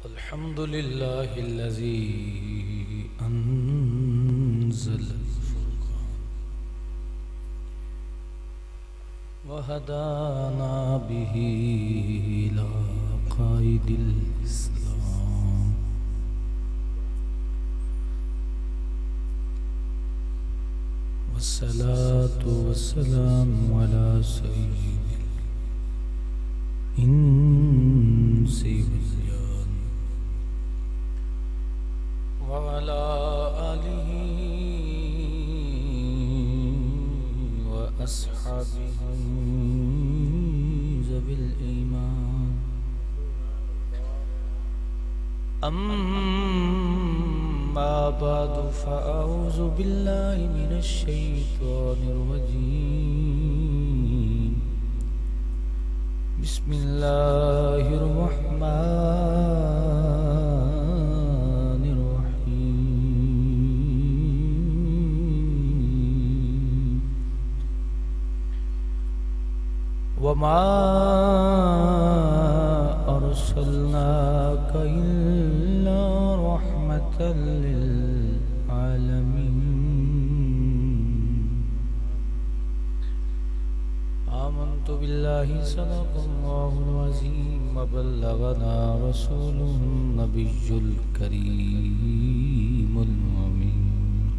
الحمد لله الذي أنزل الفرقان وهدانا به إلى قائد الإسلام والصلاة والسلام على سيد الإنس والجان وعلى آله وأصحابه ذوي الإيمان أما بعد فأعوذ بالله من الشيطان الرجيم بسم الله الرحمن الرحيم وما أرسلناك إلا رحمة للعالمين آمنت بالله صدق الله العظيم وبلغنا رسوله النبي الكريم الأمين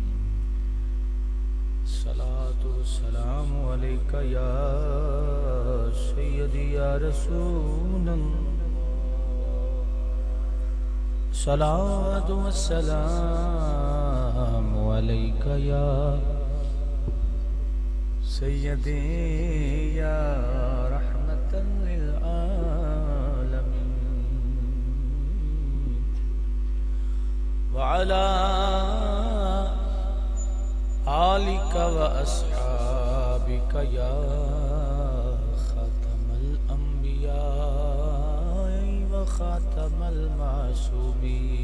الصلاة والسلام عليك يا سيدي يا رسول الله الصلاة والسلام عليك يا سيدي يا رحمة للعالمين وعلى آلك وأصحابك يا خاتم الأنبياء وخاتم المعصومين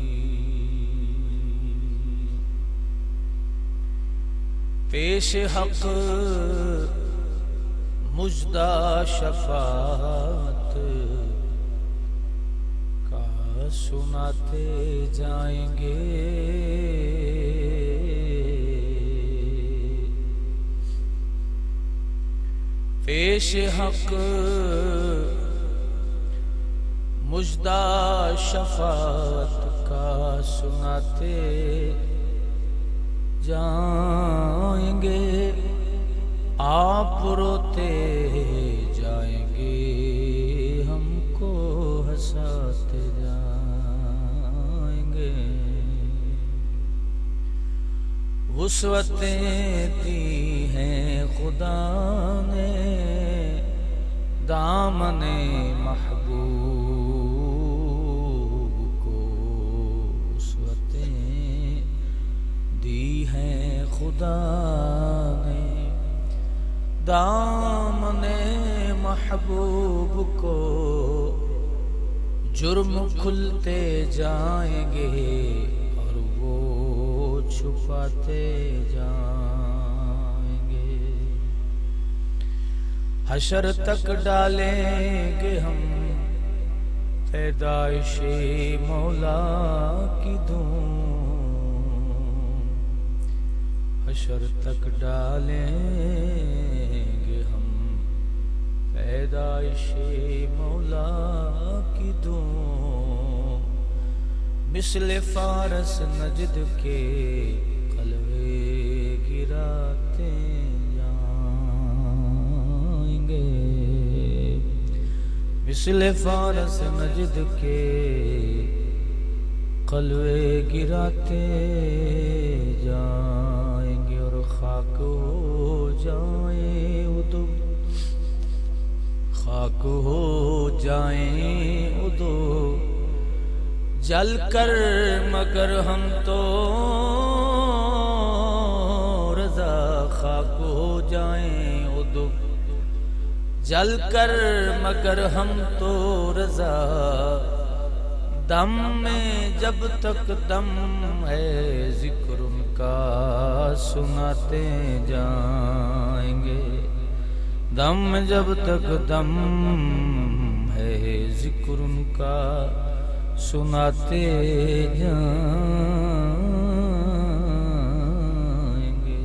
پیش حق مجدہ شفاعت کا سناتے جائیں گے پیش حق مجدہ شفاعت کا سناتے جائیں گے آپ روتے جائیں گے ہم کو ہنساتے جائیں گے وسعتیں دی ہیں خدا نے دامن محبوب کو وسعتیں دی ہیں خدا نے دامن محبوب کو جرم کھلتے جائیں گے اور وہ چھپاتے جائیں گے حشر تک ڈالیں گے ہم پیدائش مولا کی دھوم حشر تک ڈالیں گے ہم پیدائش مولا کی دھوم مثل فارس نجد کے قلبے گراتے جائیں گے مثل فارس نجد کے قلبے گراتے جائیں گے اور خاک ہو جائیں ادو خاک ہو جائیں ادو جل کر مگر ہم تو رضا خاک ہو جائیں ادو جل کر مگر ہم تو رضا دم میں جب تک دم ہے ذکر ان کا سناتے جائیں گے دم میں جب تک دم ہے ذکر ان کا سناتے جائیں گے۔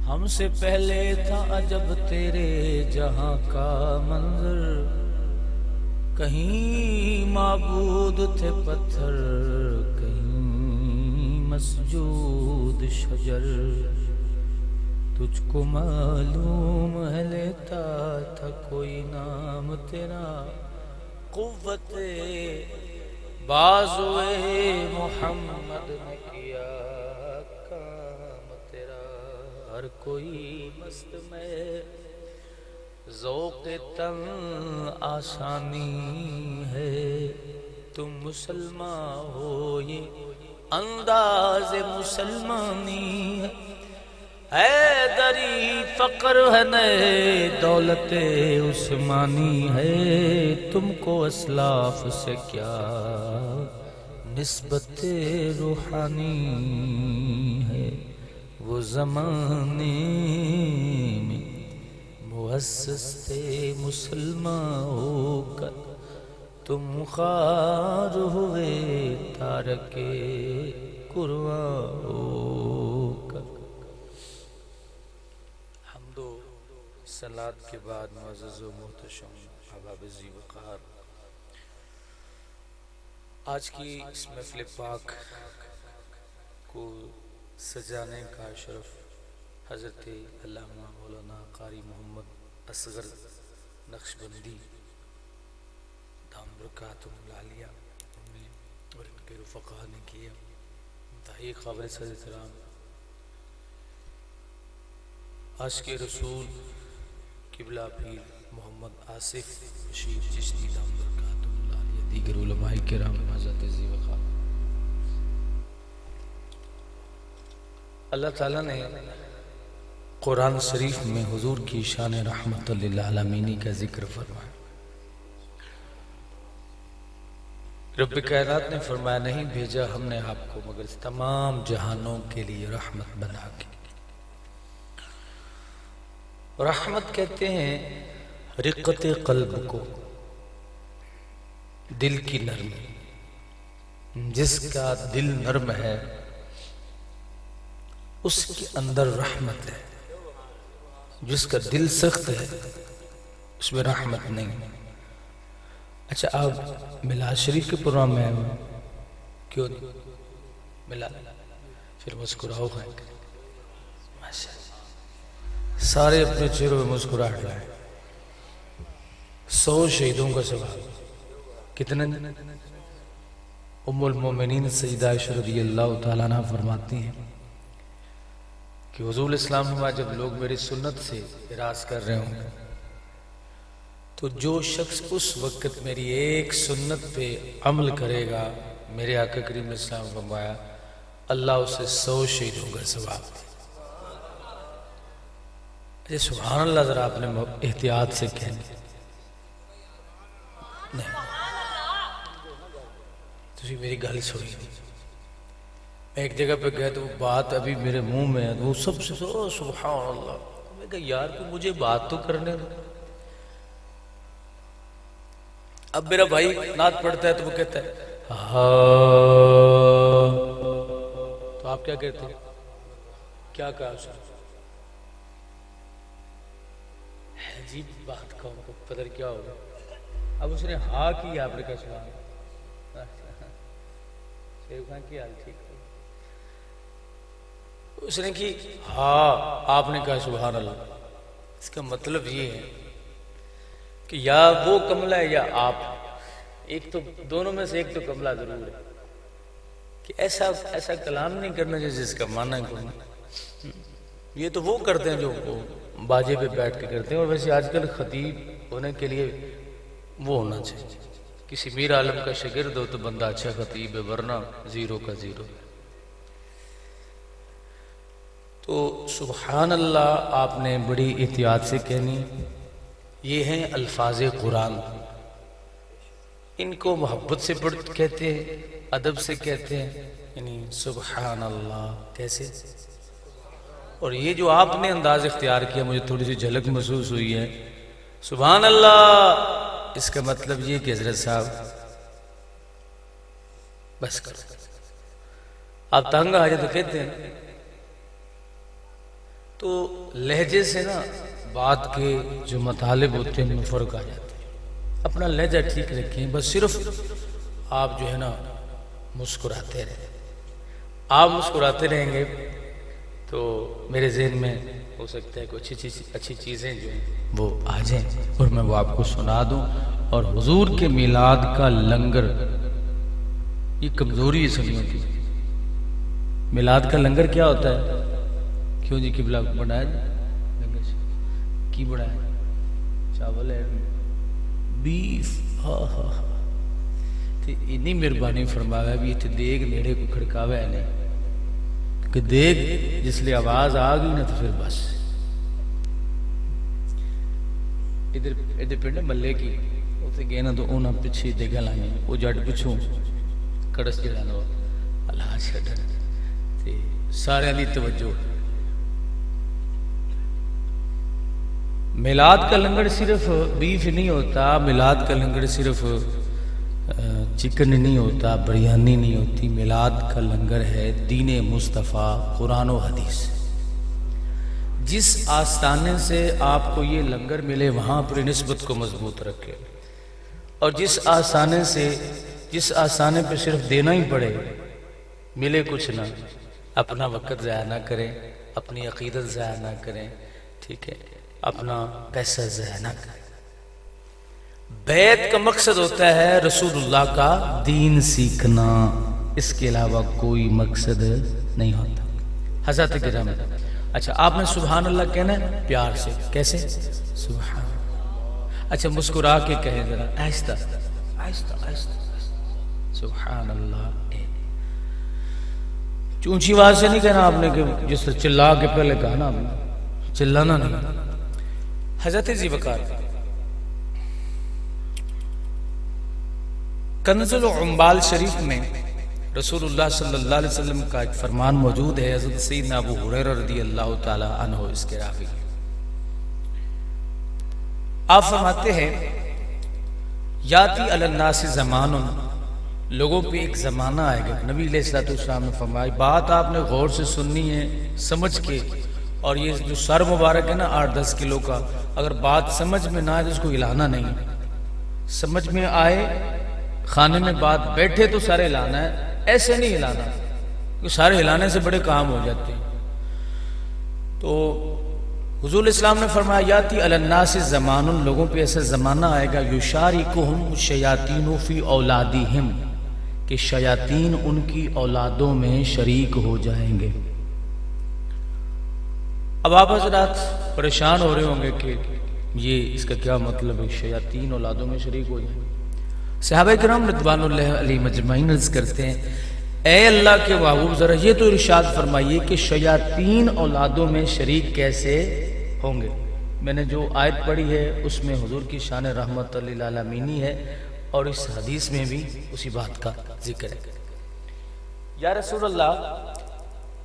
ہم سے پہلے تھا عجب تیرے جہاں کا منظر، کہیں معبود تھے پتھر، کہیں مسجود شجر، تجھ کو معلوم ہے لیتا تھا کوئی نام تیرا، قوت بازوئے محمد نے کیا کام تیرا، ہر کوئی مست میں ذوق تن آسانی ہے، تم مسلمان ہو یہ انداز مسلمانی ہے، حیدری فقر ہے نئے دولت عثمانی ہے، تم کو اسلاف سے کیا نسبت روحانی ہے، وہ زمانے میں مؤسس تھے مسلمان ہو کر، تم خوار ہوئے تارک قرآن ہو کر۔ حمد و صلات کے بعد معزز و محتشم احباب ذی وقار، آج کی اس محفل پاک کو سجانے کا شرف حضرت علامہ مولانا قاری محمد اصغر نقشبندی دام برکاتہم العالیہ اور ان کے رفقا نے کیا، انتہائی قابل صد احترام عاشق رسول قبلہ پیر محمد آصف بشیر چشتی دام برکاتہم العالیہ، دیگر علماء کرام حضرت ذی وقار، اللہ تعالیٰ نے قرآن شریف میں حضور کی شان رحمت للعالمین کا ذکر فرمایا۔ رب کائنات نے فرمایا نہیں بھیجا ہم نے آپ کو مگر تمام جہانوں کے لیے رحمت بنا کے۔ رحمت کہتے ہیں رقت قلب کو، دل کی نرمی، جس کا دل نرم ہے اس کے اندر رحمت ہے، جس کا دل سخت ہے اس میں رحمت نہیں۔ اچھا آپ میلاد شریف کے پروگرام میں آئے ہوئے کیوں نہیں ملا؟ پھر مسکراؤ خیر، سارے اپنے چہروں میں مسکراہٹ لائے۔ 100 شہیدوں کا ثواب کتنے؟ ام المومنین سیدہ عائشہ رضی اللہ تعالیٰ عنہ فرماتی ہیں کہ حضور اسلام میں جب لوگ میری سنت سے اعراض کر رہے ہوں تو جو شخص اس وقت میری ایک سنت پہ عمل کرے گا، میرے آقا کریم اسلام فرمایا اللہ اسے 100 شہیدوں کا ثواب دے۔ سبحان اللہ، ذرا آپ نے احتیاط سے کہنا نہیں، تجھے میری گل سنی۔ میں ایک جگہ پہ گیا تو وہ بات ابھی میرے منہ میں ہے، وہ سب سے سبحان اللہ، میں کہا یار تو مجھے بات تو کرنے دو۔ اب میرا بھائی نعت پڑھتا ہے تو وہ کہتا ہے ہاں، تو آپ کیا کہتے ہیں؟ کیا کہا اس نے؟ عجیب بات کا ان کو پتہ کیا ہوگا۔ اب اس نے ہاں کی، آپ نے کہا سبحان اللہ، شیخ خان کی حال ٹھیک ہے، اس نے کی ہاں، آپ نے کہا سبحان اللہ۔ اس کا مطلب یہ ہے کہ یا وہ کملہ ہے یا آپ، ایک تو دونوں میں سے ایک تو کملہ ضرور ہے، کہ ایسا کلام نہیں کرنا چاہیے جس کا معنی کرنا۔ یہ تو وہ کرتے ہیں جو باجے پہ بیٹھ کے کرتے ہیں، اور ویسے آج کل خطیب ہونے کے لیے وہ ہونا چاہیے، کسی میر عالم کا شاگرد ہو تو بندہ اچھا خطیب ہے، ورنہ زیرو کا زیرو۔ تو سبحان اللہ آپ نے بڑی احتیاط سے کہنی۔ یہ ہیں الفاظ قرآن، ان کو محبت سے کہتے ہیں، ادب سے کہتے ہیں، یعنی سبحان اللہ کیسے۔ اور یہ جو آپ نے انداز اختیار کیا، مجھے تھوڑی سی جھلک محسوس ہوئی ہے، سبحان اللہ اس کا مطلب یہ کہ حضرت صاحب بس کرو، آپ تنگ آ جائے تو کہتے ہیں. تو لہجے سے نا بات کے جو مطالب ہوتے ہیں ان میں فرق آ جاتا ہے. اپنا لہجہ ٹھیک رکھیں، بس صرف آپ جو ہے نا مسکراتے رہیں. آپ مسکراتے رہیں گے تو میرے ذہن میں ہو سکتا ہے کوئی اچھی چیزیں جو ہیں وہ آ جائیں اور میں وہ آپ کو سنا دوں. اور حضور کے میلاد کا لنگر یہ کمزوری ہے سنیوں کی. میلاد کا لنگر کیا ہوتا ہے؟ کیوں جی قبلہ بنایا جی لنگر کی بنایا؟ چاول ہے، بیف. ہاں ہاں ہاں اتنی مہربانی فرمایا بھی اتنے دیگ نیڑے کو کھڑکاوا ہے نہیں کہ دیگ جس لئے آواز آ گئی نا تو پھر بس. ادھر پنڈ ملے کی اتنے گئے نا تو انہاں پچھے دیگا لائیں وہ جٹ پچھوں کڑس جڑانا اللہ چھڑن تے سارے دی توجہ. میلاد کا لنگر صرف بیف نہیں ہوتا، میلاد کا لنگر صرف چکن نہیں ہوتا، بریانی نہیں ہوتی. میلاد کا لنگر ہے دین مصطفیٰ، قرآن و حدیث. جس آستانے سے آپ کو یہ لنگر ملے وہاں پر نسبت کو مضبوط رکھے، اور جس آستانے پہ صرف دینا ہی پڑے ملے کچھ نہ، اپنا وقت ضائع نہ کریں، اپنی عقیدت ضائع نہ کریں، ٹھیک ہے، اپنا پیسہ ضائع نہ کریں. بیعت کا مقصد ہوتا ہے رسول اللہ کا دین سیکھنا، اس کے علاوہ کوئی مقصد نہیں ہوتا. حضرت کرام اچھا آپ نے سبحان اللہ کہنا ہے پیار سے، کیسے؟ سبحان اللہ. اچھا مسکرا کے کہیں ذرا آہستہ آہستہ آہستہ سبحان اللہ. اونچی آواز سے نہیں کہنا آپ نے کہ جس طرح چلا کے پہلے کہا نا، آپ نے چلانا نہیں. حضرت ذی وقار کنز العمبال شریف میں رسول اللہ صلی اللہ علیہ وسلم کا ایک فرمان موجود ہے. حضرت سیدنا ابو ہریرہ رضی اللہ تعالی عنہ اس کے راوی. آپ فرماتے ہیں یاتی علی الناس زمان، لوگوں پہ ایک زمانہ آئے گا. نبی علیہ الصلوۃ والسلام نے فرمایا بات آپ نے غور سے سننی ہے سمجھ کے، اور یہ جو سر مبارک ہے نا 8-10 کلو کا، اگر بات سمجھ میں نہ آئے تو اس کو ہلانا نہیں. سمجھ میں آئے خانے میں بات بیٹھے تو سارے ہلانا ہے، ایسے نہیں ہلانا کیونکہ سارے ہلانے سے بڑے کام ہو جاتے ہیں. تو حضور اسلام نے فرمایا یاتی علی الناس زمان، لوگوں پہ ایسا زمانہ آئے گا یشارکہم الشیاطین فی اولادہم، کہ شیاطین ان کی اولادوں میں شریک ہو جائیں گے. اب آپ حضرات پریشان ہو رہے ہوں گے کہ یہ اس کا کیا مطلب ہے شیاطین اولادوں میں شریک ہو جائیں. صحابہ کرام رضوان اللہ علیہ مجمعین عرض کرتے ہیں اے اللہ کے محبوب ذرا یہ تو ارشاد فرمائیے کہ شیاطین اولادوں میں شریک کیسے ہوں گے. میں نے جو آیت پڑھی ہے اس میں حضور کی شان رحمت للعالمینی ہے، اور اس حدیث میں بھی اسی بات کا ذکر ہے. یا رسول اللہ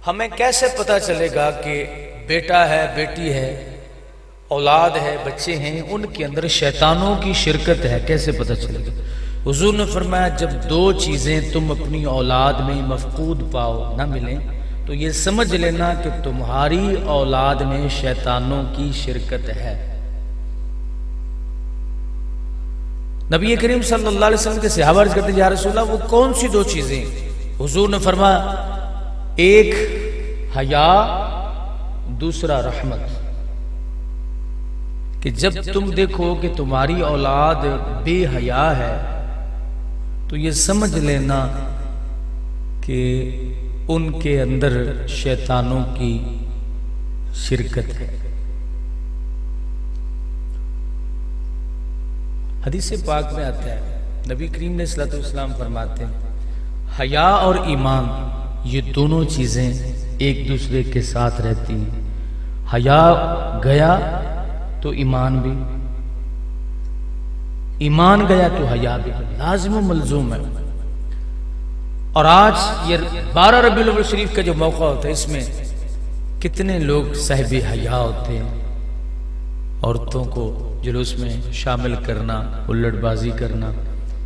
ہمیں کیسے پتہ چلے گا کہ بیٹا ہے، بیٹی ہے، اولاد ہے، بچے ہیں، ان کے اندر شیطانوں کی شرکت ہے، کیسے پتہ چلے گا؟ حضور نے فرمایا جب دو چیزیں تم اپنی اولاد میں مفقود پاؤ نہ ملیں تو یہ سمجھ لینا کہ تمہاری اولاد میں شیطانوں کی شرکت ہے. نبی کریم صلی اللہ علیہ وسلم کے صحابہ عرض کرتے ہیں یا رسول اللہ وہ کون سی دو چیزیں؟ حضور نے فرمایا ایک حیا، دوسرا رحمت. کہ جب تم دیکھو کہ تمہاری اولاد بے حیا ہے تو یہ سمجھ لینا کہ ان کے اندر شیطانوں کی شرکت ہے. حدیث پاک میں آتا ہے نبی کریم نے صلی اللہ علیہ وسلم فرماتے ہیں حیا اور ایمان یہ دونوں چیزیں ایک دوسرے کے ساتھ رہتی ہیں. حیا گیا تو ایمان بھی، ایمان گیا تو حیا بھی، لازم و ملزوم ہے. اور آج یہ 12 ربیع الاول شریف کا جو موقع ہوتا ہے اس میں کتنے لوگ صاحب حیا ہوتے ہیں عورتوں کو جلوس میں شامل کرنا، الٹ بازی کرنا،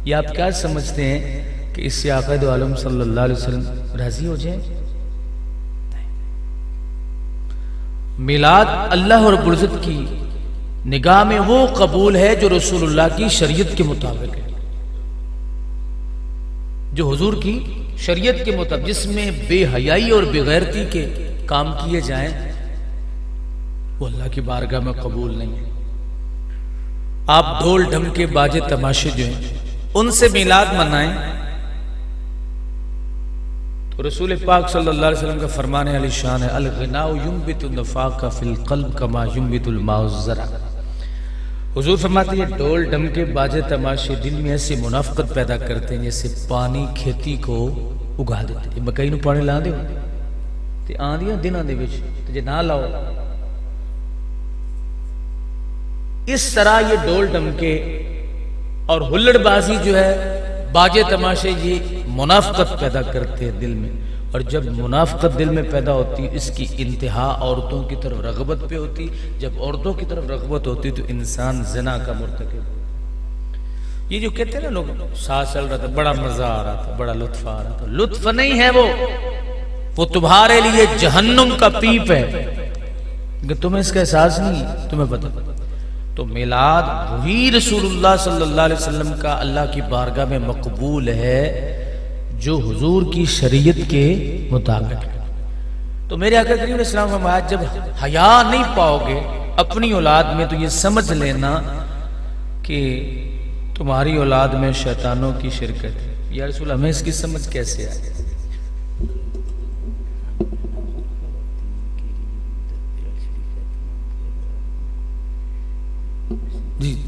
یہ آپ کیا سمجھتے ہیں کہ اس سے آقا دو عالم صلی اللہ علیہ وسلم راضی ہو جائیں؟ میلاد اللہ رب العزت کی نگاہ میں وہ قبول ہے جو رسول اللہ کی شریعت کے مطابق ہے، جو حضور کی شریعت کے مطابق، جس میں بے حیائی اور بے غیرتی کے کام کیے جائیں وہ اللہ کی بارگاہ میں قبول نہیں ہے۔ آپ ڈھول ڈھمکے باجے تماشے جو ہیں ان سے میلاد منائیں تو رسول پاک صلی اللہ علیہ وسلم کا فرمان علی شان ہے، الغناء ينبت النفاق فی القلب کما ينبت الماء الزرع۔ حضور فرماتے ہیں ڈھول ڈھمکے باجے تماشے دل میں ایسی منافقت پیدا کرتے ہیں جیسے پانی کھیتی کو اگا دیتے ہیں۔ مکئی نو پانی لا دیو تے آندیاں دناں دے وچ تے جے نہ لاؤ، اس طرح یہ ڈھول ڈھمکے اور ہلڑ بازی جو ہے، باجے تماشے، یہ منافقت پیدا کرتے ہیں دل میں، اور جب منافقت دل میں پیدا ہوتی ہے اس کی انتہا عورتوں کی طرف رغبت پہ ہوتی، جب عورتوں کی طرف رغبت ہوتی تو انسان زنا کا مرتکب ہوتا۔ یہ جو کہتے ہیں نا لوگ ساتھ چل رہا تھا، بڑا مزہ آ رہا تھا، بڑا لطف آ رہا تھا، لطف نہیں ہے وہ تمہارے لیے جہنم کا پیپ ہے، کہ تمہیں اس کا احساس نہیں، تمہیں پتہ۔ تو میلاد وہی رسول اللہ صلی اللہ علیہ وسلم کا اللہ کی بارگاہ میں مقبول ہے جو حضور کی شریعت کے مطابق ہے۔ تو میرے آقا کریم علیہ السلام فرمایا جب حیا نہیں پاؤ گے اپنی اولاد میں تو یہ سمجھ لینا کہ تمہاری اولاد میں شیطانوں کی شرکت ہے۔ یا رسول ہمیں اس کی سمجھ کیسے آئے؟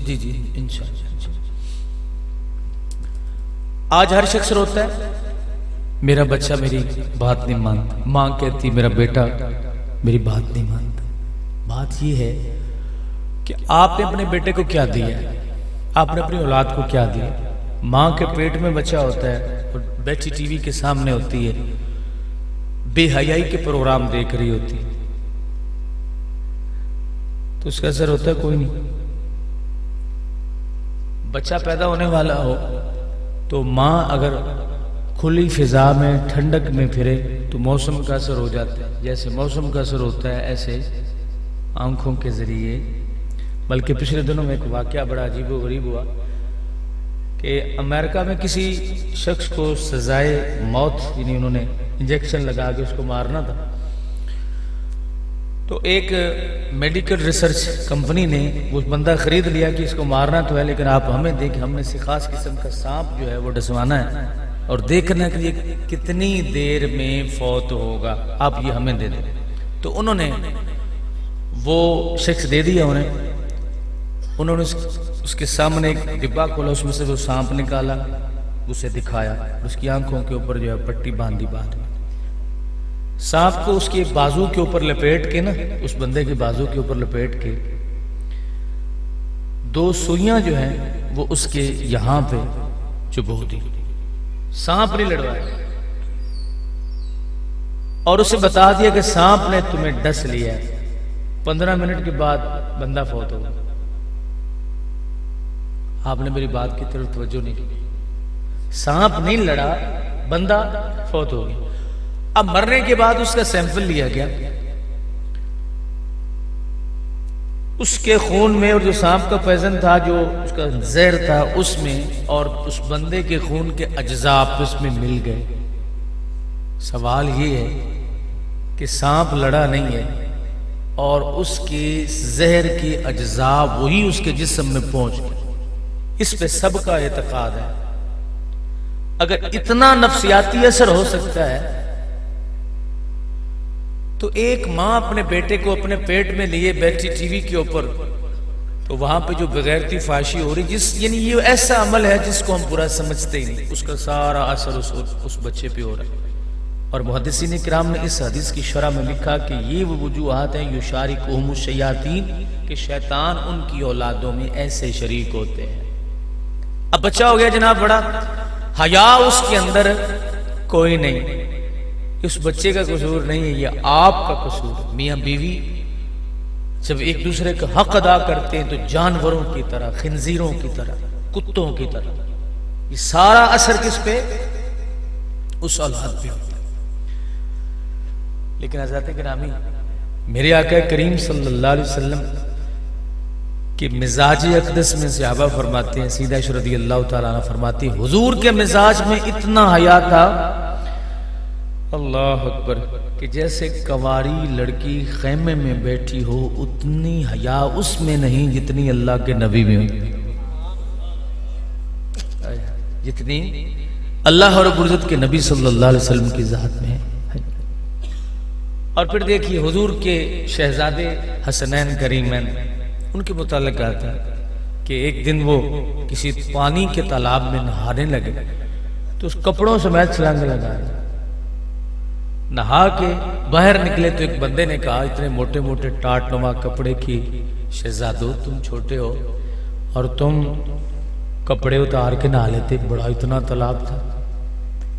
جی انشاءاللہ۔ آج ہر شخص روتا ہے میرا بچہ میری بات نہیں مانتا، ماں کہتی میرا بیٹا میری بات نہیں مانتا۔ بات یہ ہے کہ آپ نے اپنے بیٹے کو کیا دیا ہے، آپ نے اپنی اولاد کو کیا دیا۔ ماں کے پیٹ میں بچہ ہوتا ہے اور بیٹی ٹی وی کے سامنے ہوتی ہے، بے حیائی کے پروگرام دیکھ رہی ہوتی ہے، تو اس کا اثر ہوتا ہے کوئی نہیں۔ بچہ پیدا ہونے والا ہو تو ماں اگر کھلی فضا میں ٹھنڈک میں پھرے تو موسم کا اثر ہو جاتا ہے، جیسے موسم کا اثر ہوتا ہے ایسے آنکھوں کے ذریعے۔ بلکہ پچھلے دنوں میں ایک واقعہ بڑا عجیب و غریب ہوا کہ امریکہ میں کسی شخص کو سزائے موت، یعنی انہوں نے انجیکشن لگا کے اس کو مارنا تھا، تو ایک میڈیکل ریسرچ کمپنی نے وہ بندہ خرید لیا کہ اس کو مارنا تو ہے لیکن آپ ہمیں دیں کہ ہم نے خاص قسم کا سانپ جو ہے وہ ڈسوانا ہے اور دیکھنا کہ یہ کتنی دیر میں فوت ہوگا، آپ یہ ہمیں دے دیں۔ تو انہوں نے وہ شخص دے دیا، انہوں نے اس کے سامنے ایک ڈبہ کھولا، اس میں سے وہ سانپ نکالا، اسے دکھایا، اس کی آنکھوں کے اوپر جو ہے پٹی باندھی بعد میں۔ سانپ کو اس کے بازو کے اوپر لپیٹ کے نا، اس بندے کے بازو کے اوپر لپیٹ کے 2 سوئیاں جو ہیں وہ اس کے یہاں پہ چبھو دی، سانپ نہیں لڑوایا، اور اسے بتا دیا کہ سانپ نے تمہیں ڈس لیا ہے۔ 15 منٹ کے بعد بندہ فوت ہو گیا۔ آپ نے میری بات کی طرف توجہ نہیں کی، سانپ نہیں لڑا، بندہ فوت ہو گیا۔ اب مرنے کے بعد اس کا سیمپل لیا گیا، اس کے خون میں اور جو سانپ کا پوائزن تھا، جو اس کا زہر تھا اس میں، اور اس بندے کے خون کے اجزاء آپس میں مل گئے۔ سوال یہ ہے کہ سانپ لڑا نہیں ہے اور اس کے زہر کے اجزاء وہی اس کے جسم میں پہنچ گئے، اس پہ سب کا اعتقاد ہے۔ اگر اتنا نفسیاتی اثر ہو سکتا ہے تو ایک ماں اپنے بیٹے کو اپنے پیٹ میں لیے بیٹھی ٹی وی کے اوپر، تو وہاں پہ جو بغیرتی فحاشی ہو رہی، یعنی یہ ایسا عمل ہے جس کو ہم برا سمجھتے ہی نہیں، اس کا سارا اثر اس بچے پہ ہو رہا ہے۔ اور محدثین کرام نے اس حدیث کی شرح میں لکھا کہ یہ وہ وجوہات ہیں یشارکہم الشیاطین، کہ شیطان ان کی اولادوں میں ایسے شریک ہوتے ہیں۔ اب بچہ ہو گیا جناب بڑا، حیا اس کے اندر کوئی نہیں، اس بچے کا قصور نہیں ہے، یہ آپ کا قصور ہے۔ میاں بیوی جب ایک دوسرے کا حق ادا کرتے ہیں تو جانوروں کی طرح، خنزیروں کی طرح، کتوں کی طرح. یہ سارا اثر کس پہ؟ اس اولاد پہ ہوتا ہے. لیکن حضرات گرامی، میرے آقا کریم صلی اللہ علیہ وسلم کہ مزاج اقدس میں صحابہ فرماتے ہیں، سیدہ عائشہ رضی اللہ تعالیٰ عنہ فرماتی، حضور کے مزاج میں اتنا حیا تھا، اللہ اکبر، کہ جیسے کنواری لڑکی خیمے میں بیٹھی ہو اتنی حیا اس میں نہیں جتنی اللہ کے نبی میں ہوئی، جتنی اللہ رب العزت کے نبی صلی اللہ علیہ وسلم کی ذات میں ہے. اور پھر دیکھیے حضور کے شہزادے حسنین کریمین، ان کے متعلق آتا ہے کہ ایک دن وہ کسی پانی کے تالاب میں نہانے لگے تو اس کپڑوں سمیت چھلانگ لگا رہے. نہا کے باہر نکلے تو ایک بندے نے کہا، اتنے موٹے موٹے ٹاٹ نما کپڑے کی شہزادو، تم چھوٹے ہو اور تم کپڑے اتار کے نہا لیتے، بڑا اتنا تالاب تھا،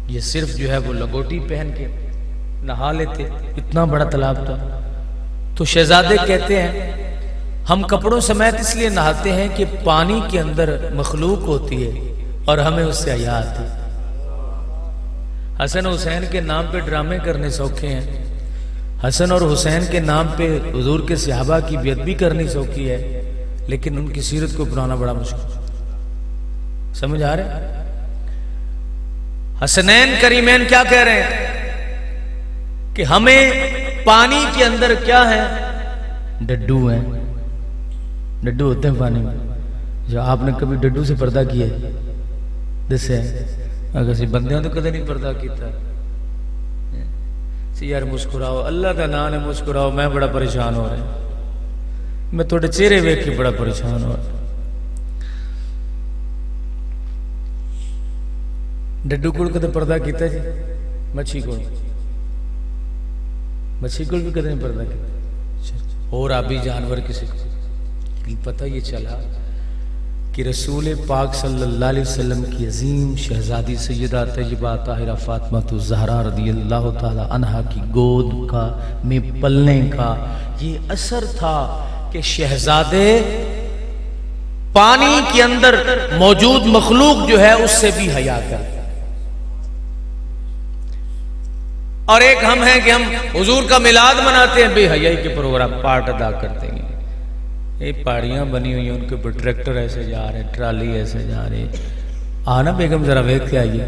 یہ صرف جو ہے وہ لنگوٹی پہن کے نہا لیتے، اتنا بڑا تالاب تھا. تو شہزادے کہتے ہیں ہم کپڑوں سمیت اس لیے نہاتے ہیں کہ پانی کے اندر مخلوق ہوتی ہے اور ہمیں اس سے حیا آتی. حسن حسین کے نام پہ ڈرامے کرنے سوکھے ہیں، حسن اور حسین کے نام پہ حضور کے صحابہ کی بیعت بھی کرنی سوکھی ہے، لیکن ان کی سیرت کو اپنانا بڑا مشکل. سمجھ آ رہے؟ حسنین کریمین کیا کہہ رہے ہیں کہ ہمیں پانی کے اندر کیا ہے؟ ڈڈو ہیں. ڈڈو ہوتے ہیں پانی میں. جو آپ نے کبھی ڈڈو سے پردہ کیا ہے؟ دسے اگر سی بندیاں تو کدے نہیں پردہ کیتا سی. یار مسکراؤ، اللہ کا نام ہے مسکراؤ، میں بڑا پریشان ہو رہا ہوں، میں تھوڑے چہرے ویکھ کے بڑا پریشان ہو رہا ہوں. ڈڈو کول کدے پردہ کیتا جی؟ مچھی کول، مچھی کول بھی کدے نہیں پردہ کیتا. اور آبی جانور کسی کو پتہ یہ چلا کہ رسول پاک صلی اللہ علیہ وسلم کی عظیم شہزادی سیدہ طیبہ طاہرہ فاطمہ الزہرا رضی اللہ تعالی عنہا کی گود کا میں پلنے کا یہ اثر تھا کہ شہزادے پانی کے اندر موجود مخلوق جو ہے اس سے بھی حیا کرتے. اور ایک ہم ہیں کہ ہم حضور کا میلاد مناتے ہیں، بے حیائی کے پروگرام پارٹ ادا کرتے ہیں. یہ پہاڑیاں بنی ہوئی ہیں، ان کے اوپر ٹریکٹر ایسے جا رہے ہیں، ٹرالی ایسے جا رہے ہیں. آنا بیگم ذرا ویکھ کے آئیے،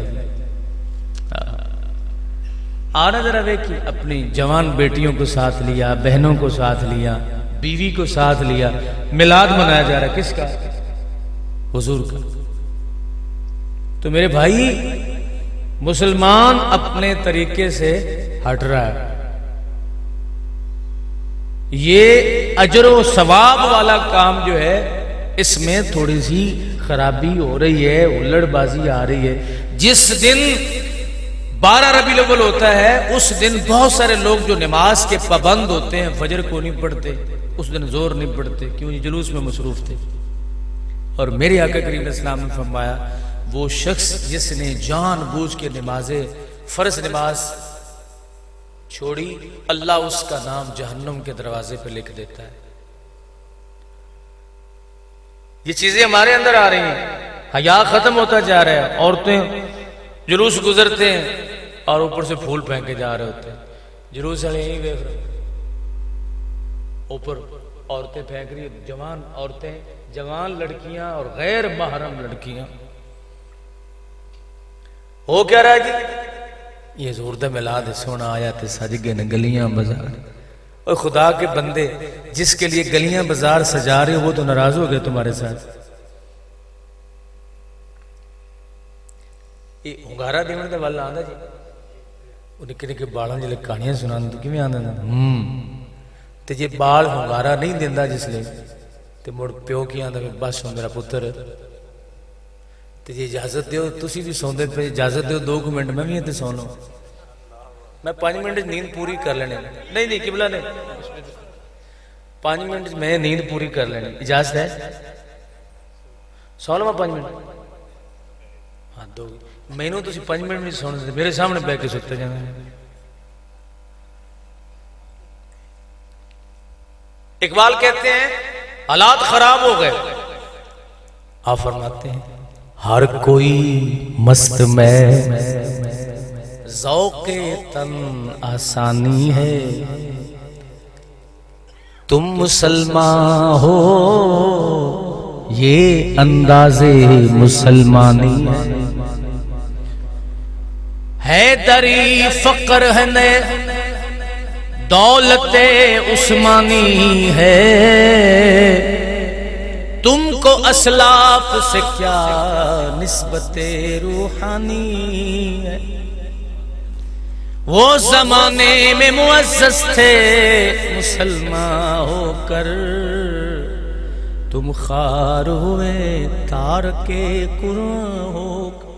آنا ذرا ویکھیے. اپنی جوان بیٹیوں کو ساتھ لیا، بہنوں کو ساتھ لیا، بیوی کو ساتھ لیا، میلاد منایا جا رہا ہے. کس کا؟ حضور کا. تو میرے بھائی مسلمان اپنے طریقے سے ہٹ رہا ہے. یہ اجر و ثواب والا کام جو ہے اس میں تھوڑی سی خرابی ہو رہی ہے، الڑ بازی آ رہی ہے. جس دن 12 ربیع الاول ہوتا ہے اس دن بہت سارے لوگ جو نماز کے پابند ہوتے ہیں فجر کو نہیں پڑھتے، اس دن زور نہیں پڑھتے، کیوں؟ یہ جلوس میں مصروف تھے. اور میرے آقا کریم علیہ السلام نے فرمایا وہ شخص جس نے جان بوجھ کے فرض نماز چھوڑی، اللہ اس کا نام جہنم کے دروازے پہ لکھ دیتا ہے. یہ چیزیں ہمارے اندر آ رہی ہیں، حیا ختم ہوتا جا رہا ہے. عورتیں جلوس گزرتے ہیں اور اوپر سے پھول پھینکے جا رہے ہوتے ہیں. جلوس والے یہی دیکھ رہے، اوپر عورتیں پھینک رہی، جوان عورتیں، جوان لڑکیاں اور غیر محرم لڑکیاں. ہو کیا رہا ہے جی؟ یہ حضور دا میلاد سونا آیا تے سج گئے نے گلیاں بازار. اور خدا کے بندے جس کے لیے گلیاں بازار سجا رہے ہو وہ تو ناراض ہو گئے تمہارے ساتھ. یہ ہنگارا دیون دا والا آندا جی، وہ نکے نکے بالاں جلے کہانیاں سنان تو کیویں آندا تے جے بال ہنگارا نہیں دیندا جس لے تے مڑ پیو کی آندا بس میرا پتر تے جی اجازت دیو تسی بھی سوندے پے، اجازت دیو 2 منٹ میں بھی تے سو لو، میں 5 منٹ نیند پوری کر لینی. نہیں قبلہ نہیں، 5 منٹ میں نیند پوری کر لینی. اجازت ہے؟ سو لو 5 منٹ. ہاں دو مینوں تسی 5 منٹ نہیں سونے، میرے سامنے بیٹھ کے سوتے جانا. اقبال کہتے ہیں حالات خراب ہو گئے، آپ فرماتے ہیں ہر کوئی مست میں ذوق تن آسانی ہے، تم مسلمان ہو یہ انداز مسلمانی ہے، دری فقر ہے نے دولت عثمانی ہے، تم کو اسلاف سے کیا نسبت روحانی ہے، وہ زمانے میں معزز تھے مسلمان ہو کر، تم خوار ہوئے تارک قرآن ہو کر،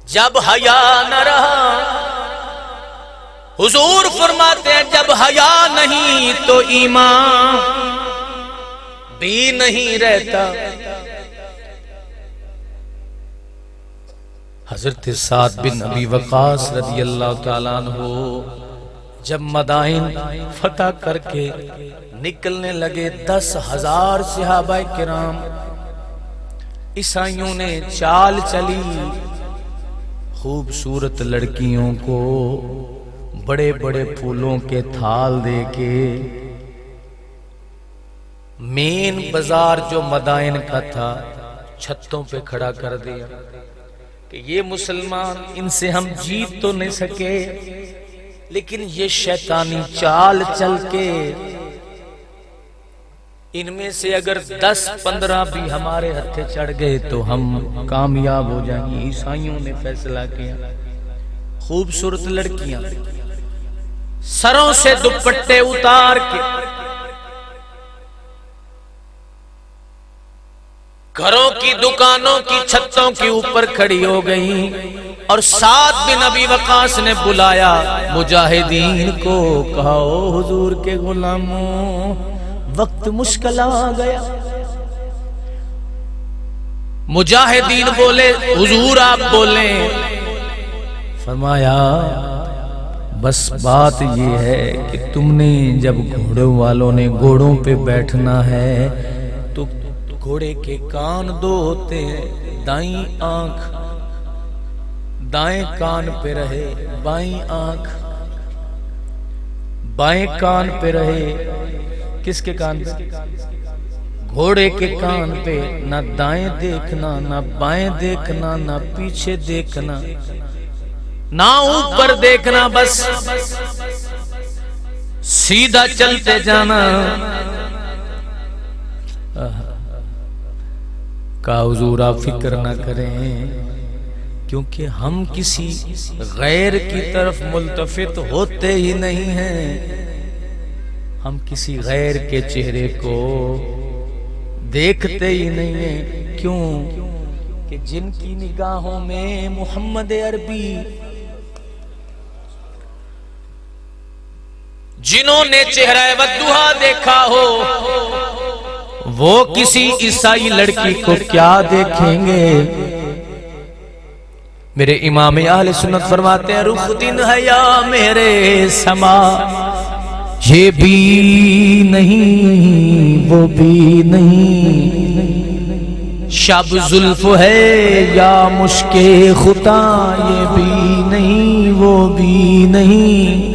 جب حیا نہ رہا حضور فرماتے ہیں جب حیا نہیں تو ایمان بھی نہیں رہتا۔ حضرت سعد بن ابی وقاص رضی اللہ تعالیٰ عنہ جب مدائن فتح کر کے نکلنے لگے، 10,000 صحابہ کرام، عیسائیوں نے چال چلی، خوبصورت لڑکیوں کو بڑے بڑے پھولوں کے تھال دے کے مین بازار جو مدائن کا تھا چھتوں پہ کھڑا کر دیا کہ یہ مسلمان ان سے ہم جیت تو نہیں سکے، لیکن یہ شیطانی چال چل کے ان میں سے اگر 10-15 بھی ہمارے ہتھے چڑھ گئے تو ہم کامیاب ہو جائیں گے۔ عیسائیوں نے فیصلہ کیا، خوبصورت لڑکیاں سروں سے دوپٹے اتار کے گھروں کی دکانوں کی چھتوں کے اوپر کھڑی ہو گئیں، اور سعد بن ابی وقاص نے بلایا مجاہدین کو، کہا او حضور کے غلاموں وقت مشکل آ گیا۔ مجاہدین بولے حضور آپ بولیں، فرمایا بس بات یہ ہے کہ تم نے جب گھوڑوں والوں نے گھوڑوں پہ بیٹھنا ہے تو گھوڑے کے کان دو ہوتے ہیں، دائیں آنکھ دائیں کان پہ رہے، بائیں آنکھ بائیں کان پہ رہے۔ کس کے کان پہ؟ گھوڑے کے کان پہ، نہ دائیں دیکھنا نہ بائیں دیکھنا نہ پیچھے دیکھنا نہ اوپر دیکھنا، بس سیدھا چلتے جانا۔ کہا حضور آپ فکر نہ کریں، کیونکہ ہم کسی غیر کی طرف ملتفت ہوتے ہی نہیں ہیں، ہم کسی غیر کے چہرے کو دیکھتے ہی نہیں ہیں۔ کیوں کہ جن کی نگاہوں میں محمد عربی، جنہوں نے چہرہ والضحیٰ دیکھا ہو، وہ کسی عیسائی لڑکی کو کیا دیکھیں گے؟ میرے امام اہل سنت فرماتے ہیں رخ دن ہے یا میرے سما، یہ بھی نہیں وہ بھی نہیں، شب زلف ہے یا مشک خطا، یہ بھی نہیں وہ بھی نہیں،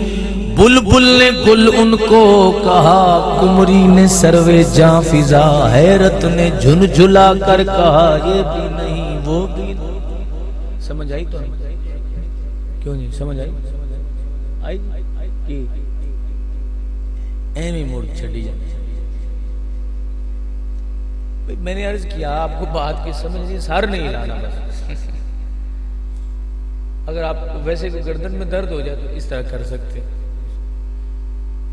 بلبل نے گل ان کو کہا، کمری نے سروے جاں فضا، حیرت نے جھنجھلا کر کہا یہ بھی نہیں وہ بھی نہیں۔ سمجھ آئی تو کیوں نہیں سمجھ آئی؟ آئی کہ ایمی موڑ چھڑی جائے۔ میں نے عرض کیا آپ کو بات کی سمجھ نہیں، سر نہیں لانا بس۔ اگر آپ ویسے کوئی گردن میں درد ہو جائے تو اس طرح کر سکتے،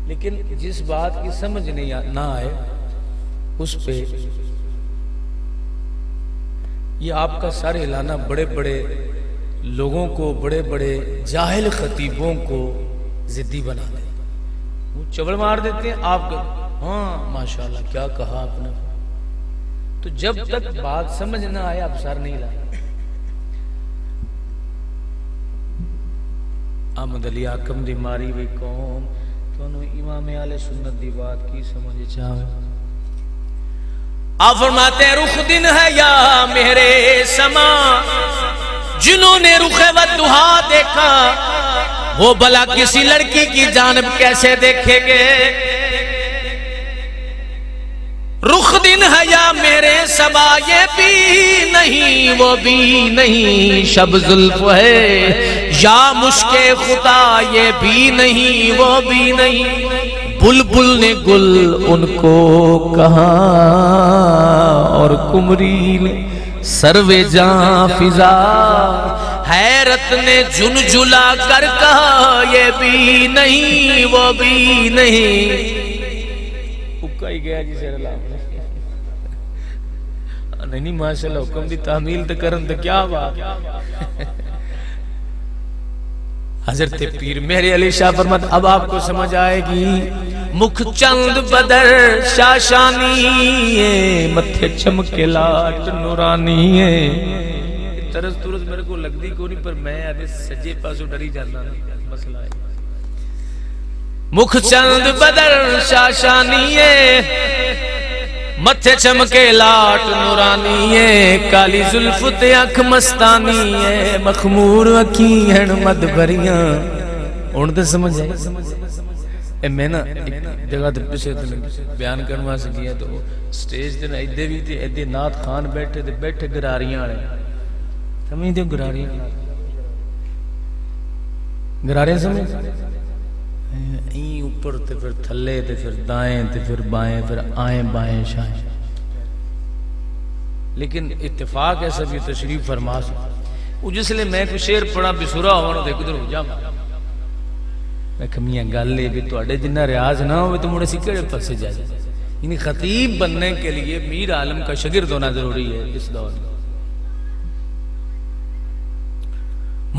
لیکن جس بات کی سمجھ نہیں نہ آئے اس پہ یہ آپ کا سر ہلانا بڑے بڑے لوگوں کو، بڑے بڑے جاہل خطیبوں کو ضدی بنا دے، وہ چبڑ مار دیتے ہیں آپ کو، ہاں ماشاءاللہ کیا کہا آپ نے۔ تو جب تک بات سمجھ نہ آئے آپ سر نہیں لانا۔ احمد علی حاکم دی ماری وی قوم تو امام اہل سنت دی بات کی سمجھ چاہے. آپ فرماتے ہیں رخ دن ہے یا میرے سما جنہوں نے رخ والضحا دیکھا وہ بھلا کسی لڑکی کی جانب کیسے دیکھیں گے. رخ دن ہے یا میرے سبا یہ بھی نہیں وہ بھی نہیں شب زلف ہے یا مشک خدا یہ بھی نہیں وہ بھی نہیں. بلبل نے گل ان کو کہا اور کمری نے سروے جاں فضا حیرت نے جھنجھلا کر کہا یہ بھی نہیں وہ بھی نہیں. اکا ہی گیا جی سیر اللہ نہیں ماشاءاللہ حکم دی تعمیل تے کرن تے کیا بات. حضرت پیر مہر علی شاہ فرماتے اب آپ کو سمجھ آئے گی. مکھ چند بدر شاشانی ہے متھے چمکے لاٹ نورانی ہے. طرز طرز میرے کو لگ دی کو نہیں پر میں آدھے سجے پاسو ڈری جانا مسئلہ ہے. مکھ چند بدر شاشانی ہے متھے چمکے لاٹ نورانی ہے کالی زلف تے اکھ مستانی ہے مخمور اکھی ہیں مد بھریاں. ہن تے سمجھ آئی. اے میں نا ایک جگہ تے پیچھے بیان کرن واسطے گیا تو سٹیج تے ایدے بھی تے ایدے نعت خان بیٹھے تے بیٹھے گراریاں والے سمجھ دیو گراریاں گراریاں سمجھ این اوپر تے پھر تھلے تے پھر دائیں تے پھر بائیں پھر آئیں بائیں شائیں. لیکن اتفاق ایسا بھی تشریف فرما سکتا جس لئے میں کوئی شعر پڑھا بسورا ہونا دے کدھر ہو جا میں کمیاں گل لے بھی تو اڑے جنہ ریاض نہ ہوئے تو مڑے سکڑے پسے جائے. یعنی خطیب بننے کے لیے میر عالم کا شگرد ہونا ضروری ہے اس دور میں.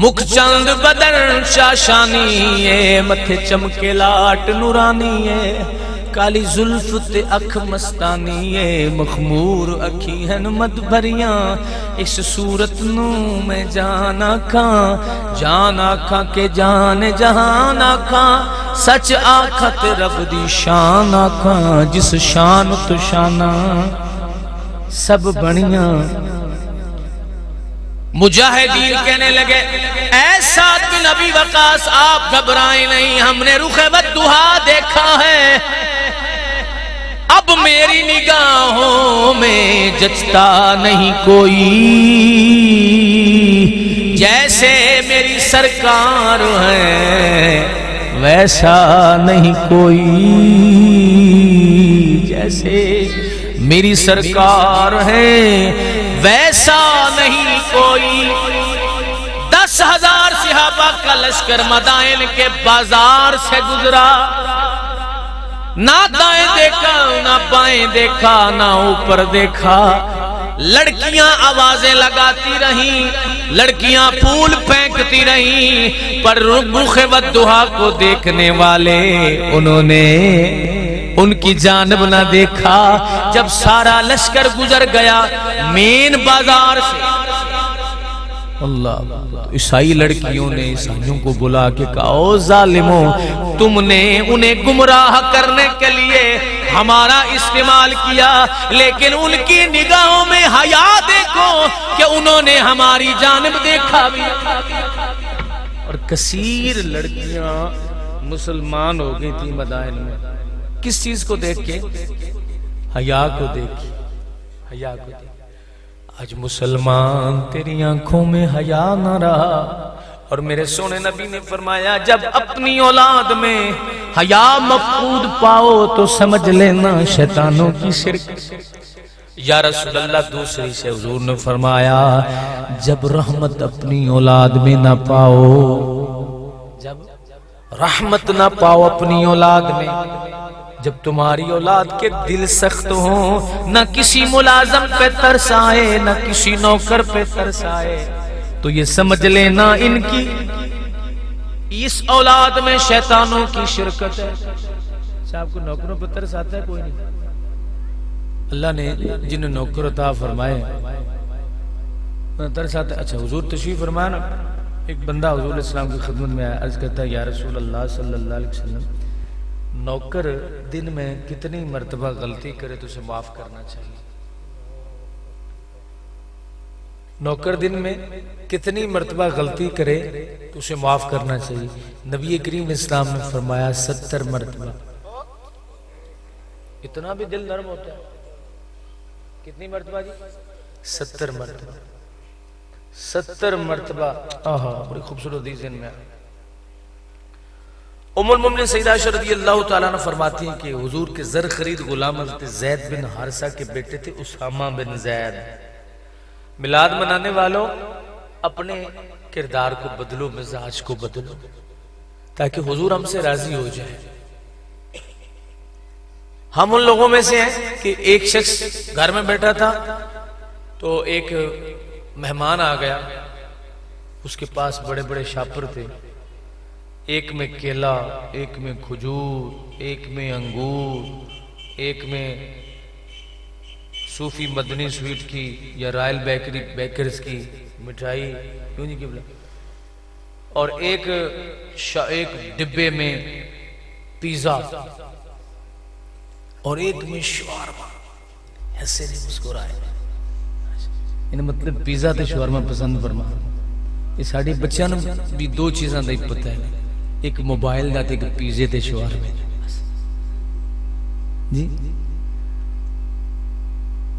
مکھ چند بدن شاشانی ہے متھے چمکے لاٹ نورانی ہے کالی زلف تے اکھ مستانی ہے مخمور اکھی ہیں مد بھریاں. اس صورت نو میں جان آکھاں کہ جان جہان آکھاں سچ آکھت رب دی شان آکھاں جس شان تو شانہ سب بنیاں. مجاہدین کہنے لگے اے سعد بن ابی وقاص آپ گھبرائیں نہیں ہم نے رخ والضحا دیکھا ہے اب میری نگاہوں میں جچتا نہیں کوئی جیسے میری سرکار ہے ویسا نہیں کوئی جیسے میری سرکار ہے ویسا نہیں کوئی. 10,000 صحابہ کا لشکر مدائن کے بازار سے گزرا نہ دائیں دیکھا نہ بائیں دیکھا نہ اوپر دیکھا. لڑکیاں آوازیں لگاتی رہیں لڑکیاں پھول پھینکتی رہیں پر رخ والضحا کو دیکھنے والے انہوں نے ان کی جانب نہ دیکھا. جب سارا لشکر گزر گیا مین بازار سے اللہ عیسائی لڑکیوں نے عیسائیوں کو بلا کے کہا او ظالموں تم نے انہیں گمراہ کرنے کے لیے ہمارا استعمال کیا لیکن ان کی نگاہوں میں حیا دیکھو کہ انہوں نے ہماری جانب دیکھا بھی. اور کثیر لڑکیاں مسلمان ہو گئی تھی مدائن میں کس چیز کو دیکھ کے حیا کو دیکھ حیا کو دیکھ. آج مسلمان تیری آنکھوں میں حیا نہ رہا اور میرے سونے نبی نے فرمایا جب اپنی اولاد میں حیا مفقود پاؤ تو سمجھ لینا شیطانوں کی شرک. یا رسول اللہ دوسری سے حضور نے فرمایا جب رحمت اپنی اولاد میں نہ پاؤ جب رحمت نہ پاؤ اپنی اولاد میں جب تمہاری اولاد کے دل سخت ہوں نہ کسی ملازم پہ ترس آئے نہ کسی نوکر پہ ترس آئے تو یہ سمجھ لینا ان کی اس اولاد میں شیطانوں کی شرکت ہے. صاحب کو نوکروں پہ ترس آتا ہے کوئی نہیں. اللہ نے جن نوکر عطا فرمائے ترس آتا ہے. اچھا حضور تشریف فرمایا نا ایک بندہ حضور اسلام کی خدمت میں آیا عرض کرتا ہے یا رسول اللہ صلی اللہ علیہ وسلم نوکر دن میں کتنی مرتبہ غلطی کرے تو اسے معاف کرنا چاہیے؟ نوکر دن میں کتنی مرتبہ غلطی کرے تو اسے معاف کرنا چاہیے؟ نبی کریم اسلام نے فرمایا 70 مرتبہ۔ اتنا بھی دل نرم ہوتا ہے؟ کتنی مرتبہ جی؟ 70 مرتبہ۔ 70 مرتبہ، آہا بڑی خوبصورت حدیث میں آ ام المومنین سیدہ عائشہ رضی اللہ تعالیٰ عنہ فرماتی ہیں کہ حضور کے زر خرید غلام حضرت زید بن حارثہ کے بیٹے تھے اسامہ بن زید۔ میلاد منانے والوں اپنے کردار کو بدلو، مزاج کو بدلو، تاکہ حضور ہم سے راضی ہو جائے۔ ہم ان لوگوں میں سے ہیں کہ ایک شخص گھر میں بیٹھا تھا تو ایک مہمان آ گیا، اس کے پاس بڑے بڑے شاپر تھے، ایک میں کیلا، ایک میں کھجور، ایک میں انگور، ایک میں صوفی مدنی سویٹ کی یا رائل بیکرز کی مٹھائی، کیوں نہیں قبلہ، اور ایک ڈبے میں پیزا، اور ایک میں شورما۔ ایسے نہیں مسکرائے، یعنی مطلب پیزا تے شورما پسند فرما۔ یہ ساڑی بچیاں بھی دو چیزاں دا ہی پتہ ہے، ایک موبائل دا تے ایک پیزے تے شورما۔ جی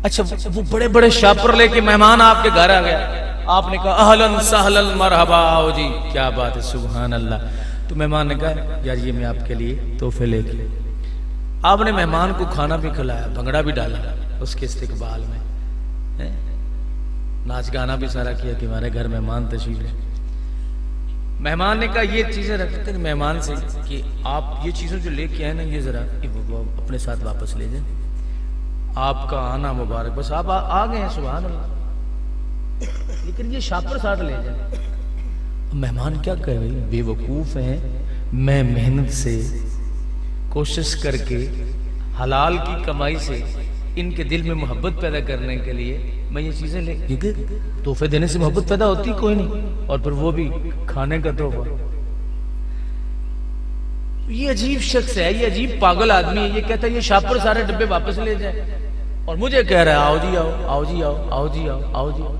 اچھا، وہ بڑے بڑے شاپر لے کے مہمان آپ کے گھر آ گیا، آپ نے کہا اہلاً سہلاً مرحبا، آؤ جی، کیا بات ہے، سبحان اللہ۔ تو مہمان نے کہا یار یہ میں آپ کے لیے تحفے لے کے، آپ نے مہمان کو کھانا بھی کھلایا، بھنگڑا بھی ڈالا اس کے استقبال میں، ناچ گانا بھی سارا کیا کہ ہمارے گھر مہمان تشریف لے۔ مہمان نے کہا یہ چیزیں رکھتے ہیں مہمان سے کہ آپ یہ چیزیں جو لے کے آئے نا یہ ذرا اپنے ساتھ واپس لے جائیں، آپ کا آنا مبارک، بس آپ آ گئے ہیں سبحان اللہ، لیکن یہ شاپر ساتھ لے جائیں۔ مہمان کیا کہے بھائی، بے وقوف ہیں، میں محنت سے کوشش کر کے حلال کی کمائی سے ان کے دل میں محبت پیدا کرنے کے لیے میں یہ چیزیں لے، کیونکہ تحفے دینے سے محبت پیدا ہوتی کوئی نہیں، اور پھر وہ بھی کھانے کا تحفہ۔ یہ عجیب شخص ہے، یہ عجیب پاگل آدمی ہے، یہ کہتا ہے یہ شاپر سارے ڈبے واپس لے جائیں، اور مجھے کہہ رہا ہے آؤ جی آؤ، آؤ جی آؤ، آؤ جی آؤ، آؤ جی آؤ۔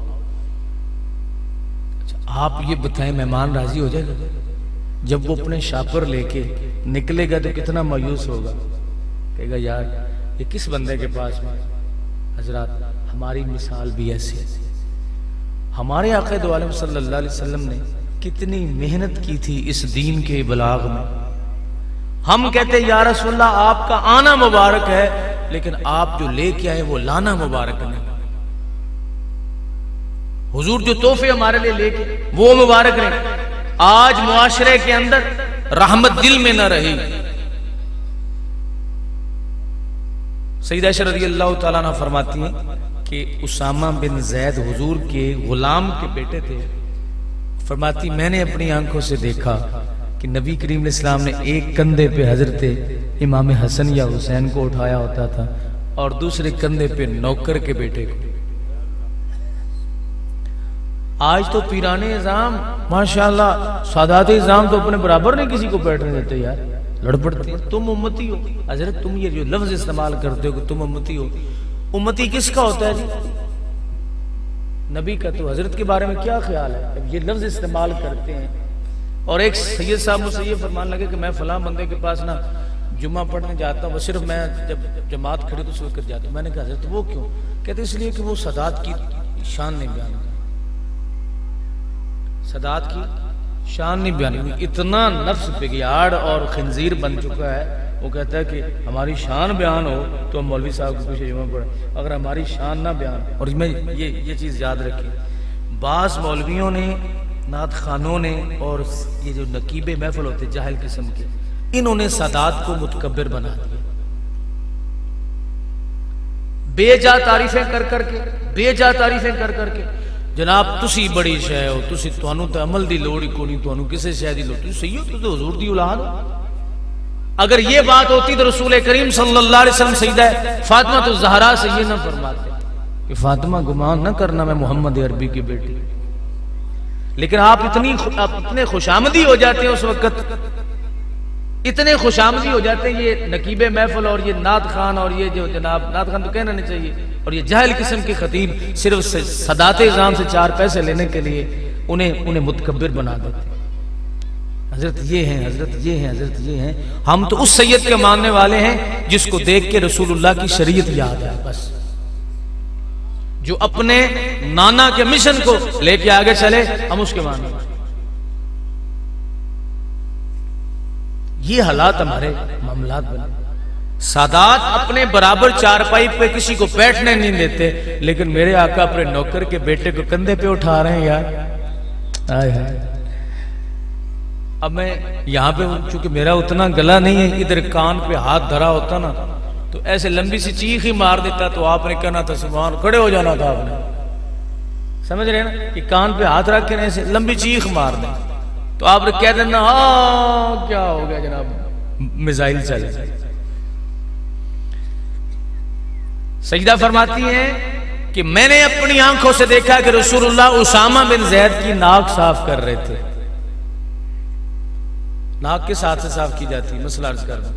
آپ یہ بتائیں مہمان راضی ہو جائے گا؟ جب وہ اپنے شاپر لے کے نکلے گا تو کتنا مایوس ہوگا، کہے گا یار یہ کس بندے کے پاس میں۔ حضرات ہماری مثال بھی ایسی ہے، ہمارے آقا دو عالم صلی اللہ علیہ وسلم نے کتنی محنت کی تھی اس دین کے ابلاغ میں۔ ہم کہتے ہیں یا رسول اللہ آپ کا آنا مبارک ہے، لیکن آپ جو لے کے آئے وہ لانا مبارک نہیں۔ حضور جو تحفے ہمارے لیے لے کے وہ مبارک نہیں۔ آج معاشرے کے اندر رحمت دل میں نہ رہی۔ سیدہ عائشہ رضی اللہ تعالیٰ عنہ فرماتی ہیں کہ اسامہ بن زید حضور کے غلام کے بیٹے تھے، فرماتی میں نے اپنی آنکھوں سے دیکھا کہ نبی کریم علیہ السلام نے ایک کندھے پہ حضرت امام حسن یا حسین کو اٹھایا ہوتا تھا اور دوسرے کندھے پہ نوکر کے بیٹے کو۔ آج تو پیران اعظام ماشاءاللہ سادات اعظام تو اپنے برابر نہیں کسی کو بیٹھنے دیتے یار، لڑ پڑتے ہیں۔ تم امتی ہو، حضرت تم یہ جو لفظ استعمال کرتے ہو کہ تم امتی ہو، امتی کس کا ہوتا ہے جی؟ نبی کا۔ تو حضرت کے بارے میں کیا خیال ہے جب یہ لفظ استعمال کرتے ہیں؟ اور ایک سید صاحب مجھ سے یہ فرمان لگے کہ میں فلاں بندے کے پاس نا جمعہ پڑھنے جاتا ہوں، وہ صرف میں جب جماعت کھڑی تو اس وقت جاتا ہوں۔ میں نے کہا حضرت وہ کیوں؟ کہتے اس لیے کہ وہ سادات کی شان نہیں بیان کرتا، سادات کی شان نہیں بیان کرتا، اتنا نفس بگیاڑ اور خنزیر بن چکا ہے۔ وہ کہتا ہے کہ ہماری شان بیان ہو تو ہم مولوی صاحب کے پیچھے جمعہ پڑھیں، اگر ہماری شان نہ بیان۔ اور میں یہ چیز یاد رکھی، بعض مولویوں نے، نعت خانوں نے، اور یہ جو نقیب محفل ہوتے جاہل قسم کے، انہوں نے سادات کو متکبر بنا دیا، بے جا تعریفیں کر کر کے، بے جا تعریفیں کر کر کے۔ جناب تسی بڑی شے ہو، تسی تانوں تے عمل دی لوڑ ہی کوئی نہیں، تانوں کسے شے دی لوڑ، تسی صحیح ہو، تو حضور دی اولاد ہو۔ اگر یہ بات ہوتی تو رسول کریم صلی اللہ علیہ وسلم سیدہ فاطمہ الزہرا سے یہ نہ فرماتے کہ فاطمہ گمان نہ کرنا میں محمد عربی کی بیٹی۔ لیکن آپ اتنے خوش آمدی ہو جاتے ہیں اس وقت اتنے خوش آمدی ہو جاتے ہیں یہ نقیب محفل اور یہ نعت خان اور یہ جو جناب نعت خان تو کہنا نہیں چاہیے، اور یہ جاہل قسم کے خطیب صرف صدات اذان سے 4 پیسے لینے کے لیے انہیں متکبر بنا دیتے ہیں۔ حضرت یہ ہیں، حضرت یہ ہیں، حضرت یہ ہیں۔ ہم تو اس سید کے ماننے والے ہیں جس کو دیکھ کے رسول اللہ کی شریعت یاد ہے، بس جو اپنے نانا کے مشن کو لے کے آگے چلے، ہم اس کے ماننے والے۔ یہ حالات ہمارے معاملات بنے۔ سادات اپنے برابر چارپائی پہ کسی کو بیٹھنے نہیں دیتے، لیکن میرے آقا اپنے نوکر کے بیٹے کو کندھے پہ اٹھا رہے ہیں یار۔ آئے ہائے۔ اب میں یہاں پہ چونکہ میرا اتنا گلا نہیں ہے، ادھر کان پہ ہاتھ دھرا ہوتا نا تو ایسے لمبی سی چیخ ہی مار دیتا، تو آپ نے کہنا تھا سبحان، کھڑے ہو جانا تھا آپ نے، سمجھ رہے ہیں نا کہ کان پہ ہاتھ رکھ کے ایسے لمبی چیخ مار دیں تو آپ نے کہہ دینا ہاں کیا ہو گیا جناب، میزائل چلے۔ سجدہ فرماتی ہیں کہ میں نے اپنی آنکھوں سے دیکھا کہ رسول اللہ اسامہ بن زید کی ناک صاف کر رہے تھے۔ ناک کے ساتھ سے صاف کی جاتی ہے، مسئلہ عرض کر دوں،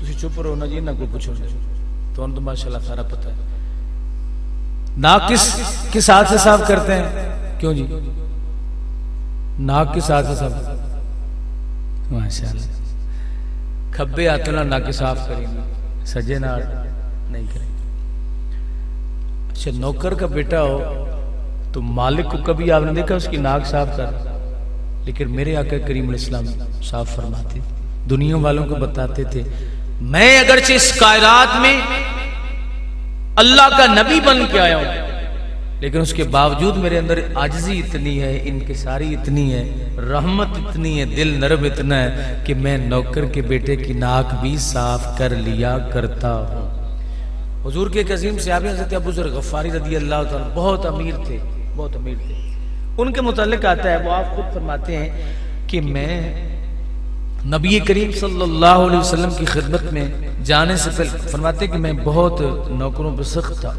تسی چپ رہو نا جی، نہ کوئی پوچھو تو ان تو ماشاءاللہ سارا پتہ ہے۔ ناک کس ساتھ سے صاف کرتے ہیں؟ کیوں جی ناک کے ساتھ سے صاف؟ ماشاءاللہ کھبے ہاتھ نہ ناک صاف کریں گے، سجے نہ نہیں کریں گے۔ اچھا نوکر کا بیٹا ہو تو مالک کو کبھی آپ نے دیکھا اس کی ناک صاف کر؟ لیکن میرے آقا کریم علیہ السلام صاف فرماتے، دنیا والوں کو بتاتے تھے میں اگرچہ اس کائنات میں اللہ کا نبی بن کے آیا ہوں، لیکن اس کے باوجود میرے اندر عاجزی اتنی ہے، انکساری اتنی ہے، رحمت اتنی ہے، دل نرم اتنا ہے کہ میں نوکر کے بیٹے کی ناک بھی صاف کر لیا کرتا ہوں۔ حضور کے ایک عظیم صحابی حضرت ابو ذر غفاری رضی اللہ تعالیٰ بہت امیر تھے، بہت امیر تھے۔ ان کے متعلق آتا ہے، وہ آپ خود فرماتے ہیں کہ میں نبی کریم صلی اللہ علیہ وسلم کی خدمت میں جانے سے پہلے فرماتے ہیں کہ میں بہت نوکروں پر سخت تھا،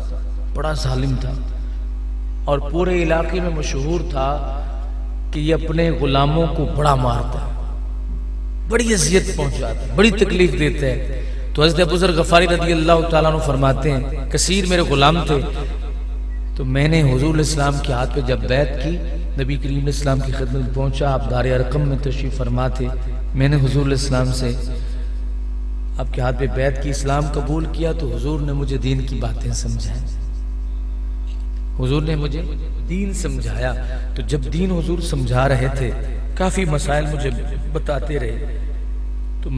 بڑا ظالم تھا، اور پورے علاقے میں مشہور تھا کہ یہ اپنے غلاموں کو بڑا مارتا ہے، بڑی اذیت پہنچاتا ہے، بڑی تکلیف دیتا ہے۔ تو حضرت ابو ذر غفاری رضی اللہ تعالیٰ عنہ فرماتے ہیں کثیر میرے غلام تھے، تو میں نے حضور علیہ السلام کے ہاتھ پہ جب بیعت کی، نبی کریم علیہ السلام کی خدمت میں پہنچا، آپ دار ارقم میں تشریف فرما تھے، میں نے حضور علیہ السلام سے آپ کے ہاتھ پہ بیعت کی، اسلام قبول کیا، تو حضور نے مجھے دین کی باتیں سمجھائیں، حضور نے مجھے دین سمجھایا۔ تو جب دین حضور سمجھا رہے تھے کافی مسائل مجھے بتاتے رہے، تو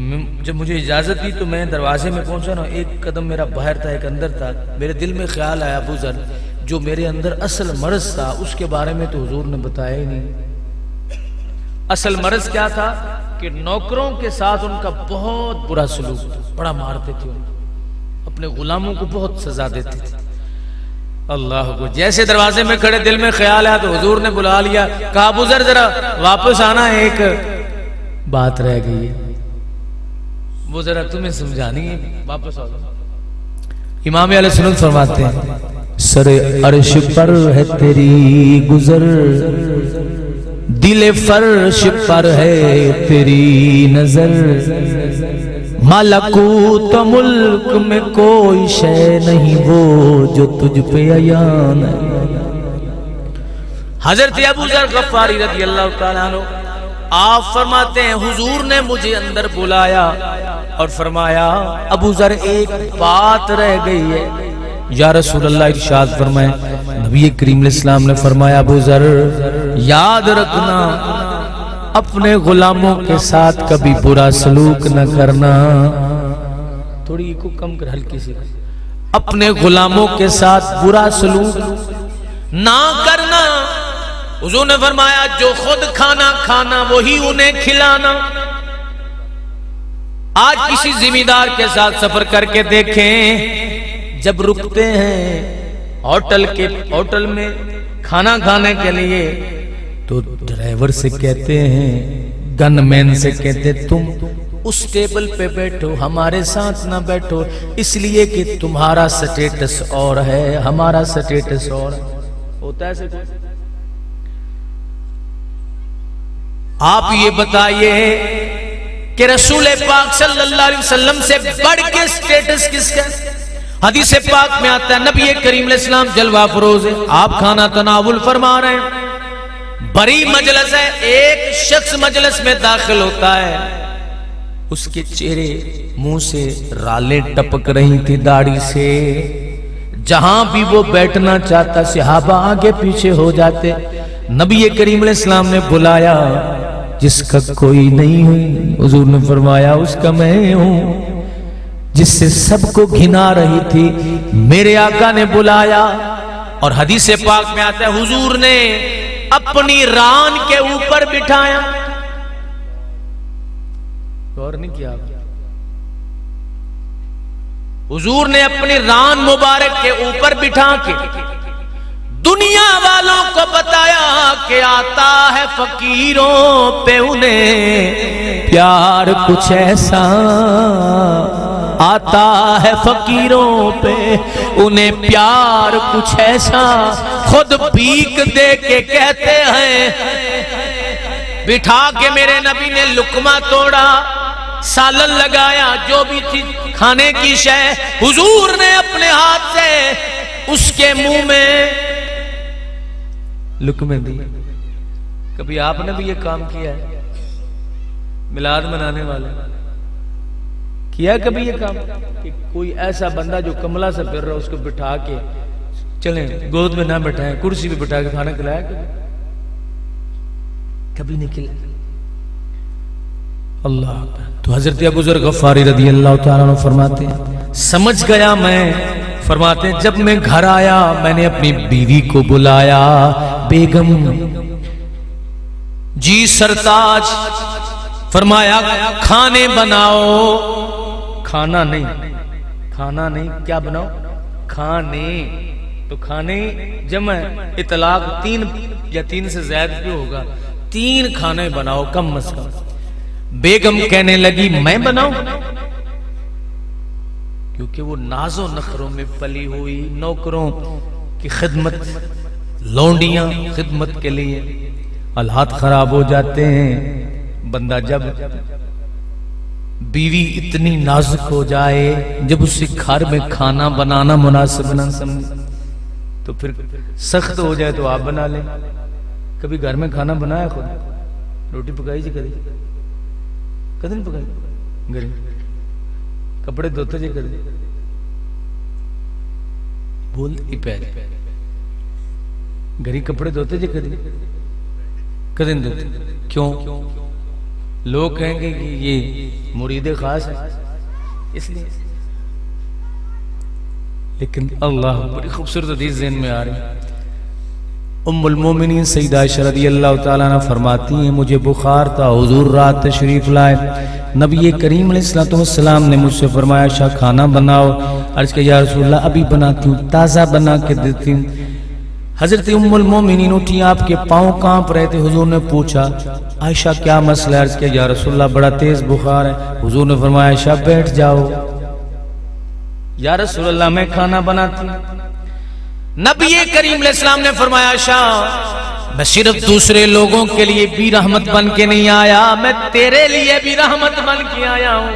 جب مجھے اجازت دی تو میں دروازے میں پہنچا نا، ایک قدم میرا باہر تھا ایک اندر تھا، میرے دل میں خیال آیا ابو ذر جو میرے اندر اصل مرض تھا اس کے بارے میں تو حضور نے بتایا ہی نہیں۔ اصل مرض کیا تھا کہ نوکروں کے ساتھ ان کا بہت برا سلوک تھا، بڑا مارتے تھے، اپنے غلاموں کو بہت سزا دیتے تھے۔ اللہ کو جیسے دروازے میں کھڑے دل میں خیال آیا تو حضور نے بلا لیا، کہا ابو ذر ذرا واپس آنا، ایک بات رہ گئی ہے، وہ ذرا تمہیں سمجھانی ہے، واپس آ جاؤ۔ امام علیہ السلام فرماتے ہیں سر عرش پر ہے تیری گزر، دل فرش پر ہے تیری نظر، ملکوت ملک میں کوئی شے نہیں وہ جو تجھ پہ عیان ہے۔ حضرت ابو ذر غفاری رضی اللہ تعالیٰ عنہ آپ فرماتے ہیں حضور نے مجھے اندر بلایا اور فرمایا ابو ذر ایک بات رہ گئی ہے۔ یا رسول اللہ ارشاد فرمائے، نبی کریم علیہ السلام نے فرمایا ابو ذر یاد رکھنا اپنے غلاموں کے ساتھ کبھی برا سلوک نہ کرنا، تھوڑی کو کم کر ہلکی سی، اپنے غلاموں کے ساتھ برا سلوک نہ کرنا۔ حضور نے فرمایا جو خود کھانا کھانا وہی انہیں کھلانا۔ آج کسی ذمہ دار کے ساتھ سفر کر کے دیکھیں، جب رکتے ہیں ہوٹل میں کھانا کھانے کے لیے تو ڈرائیور سے کہتے ہیں، گن مین سے کہتے تم اس ٹیبل پہ بیٹھو، ہمارے ساتھ نہ بیٹھو، اس لیے کہ تمہارا سٹیٹس اور ہے، ہمارا سٹیٹس اور ہوتا ہے۔ آپ یہ بتائیے کہ رسول پاک صلی اللہ علیہ وسلم سے بڑھ کے سٹیٹس کس کا؟ حدیث پاک میں آتا ہے نبی کریم علیہ السلام جلوہ فروز ہے، آپ کھانا تناول فرما رہے ہیں، بڑی مجلس ہے، ایک شخص مجلس میں داخل ہوتا ہے، اس کے چہرے منہ سے رالیں ٹپک رہی تھی داڑھی سے، جہاں بھی وہ بیٹھنا چاہتا صحابہ آگے پیچھے ہو جاتے۔ نبی کریم علیہ السلام نے بلایا، جس کا کوئی نہیں ہے، حضور نے فرمایا اس کا میں ہوں، جس سے سب کو گھنا رہی تھی میرے آقا نے بلایا۔ اور حدیث پاک میں آتا ہے حضور نے اپنی ران کے اوپر بٹھایا، غور نہیں کیا؟ حضور نے اپنی ران مبارک کے اوپر بٹھا کے دنیا والوں کو بتایا کہ آتا ہے فقیروں پہ انہیں پیار کچھ ایسا، آتا ہے فقیروں پہ انہیں پیار کچھ ایسا، خود بھیک دے کے کہتے ہیں۔ بٹھا کے میرے نبی نے لقمہ توڑا، سالن لگایا، جو بھی تھی کھانے کی شے حضور نے اپنے ہاتھ سے اس کے منہ میں لقمے دی۔ کبھی آپ نے بھی یہ کام کیا ہے؟ میلاد منانے والے کیا کبھی یہ کام کہ کوئی ایسا بندہ جو کملا سے پھر رہا اس کو بٹھا کے چلیں، گود میں نہ بٹھائیں، کرسی پہ بٹھا کے کھانا کھلایا؟ کبھی نہیں کھلایا۔ اللہ تو حضرت ابو ذر غفاری رضی اللہ تعالیٰ عنہ فرماتے ہیں سمجھ گیا میں، فرماتے ہیں جب میں گھر آیا میں نے اپنی بیوی کو بلایا، بیگم جی سرتاج، فرمایا کھانے بناؤ، کھانا نہیں کیا بناؤ؟ کھانے، تو کھانے جمع اطلاق 3 یا 3 سے زائد بھی ہوگا، 3 کھانے بناؤ کم از کم۔ بیگم کہنے لگی میں بناؤں؟ کیونکہ وہ ناز و نخروں میں پلی ہوئی، نوکروں کی خدمت، لونڈیاں خدمت کے لیے حالات خراب ہو جاتے ہیں۔ بندہ جب بیوی اتنی نازک ہو جائے، جب اس سے گھر میں کھانا بنانا مناسب نہ سمجھے تو پھر سخت ہو جائے تو آپ بنا لیں۔ کبھی گھر میں کھانا بنایا؟ خود روٹی پکائی جی؟ کدی نہیں پکائی؟ گھر کپڑے دھوتے جی؟ کدی بول ہی پہ گھری کپڑے دھوتے جی؟ کدی نہیں دھوتے؟ کیوں؟ لوگ کہیں گے کہ یہ مرید خاص ہے اس لیے۔ لیکن اللہ بڑی خوبصورت حدیث ذہن میں آ رہی، ام المومنین سیدہ عائشہ رضی اللہ تعالیٰ عنہ فرماتی ہیں مجھے بخار تھا، حضور رات تشریف لائے، نبی کریم علیہ السلام نے مجھ سے فرمایا شاہ کھانا بناؤ۔ عرض کہ یا رسول اللہ ابھی بناتی ہوں، تازہ بنا کے دیتی ہوں۔ حضرت ام المومنین اٹھی، آپ کے پاؤں کانپ رہے تھے، حضور نے پوچھا عائشہ کیا مسئلہ ہے؟ عرض کہ یا رسول اللہ بڑا تیز بخار ہے۔ حضور نے فرمایا عائشہ بیٹھ جاؤ۔ یا رسول اللہ میں کھانا بناتی ہوں۔ نبی کریم علیہ السلام نے فرمایا شاہ میں صرف دوسرے لوگوں کے لیے بھی رحمت بن کے نہیں آیا، میں تیرے لیے بھی رحمت بن کے آیا ہوں۔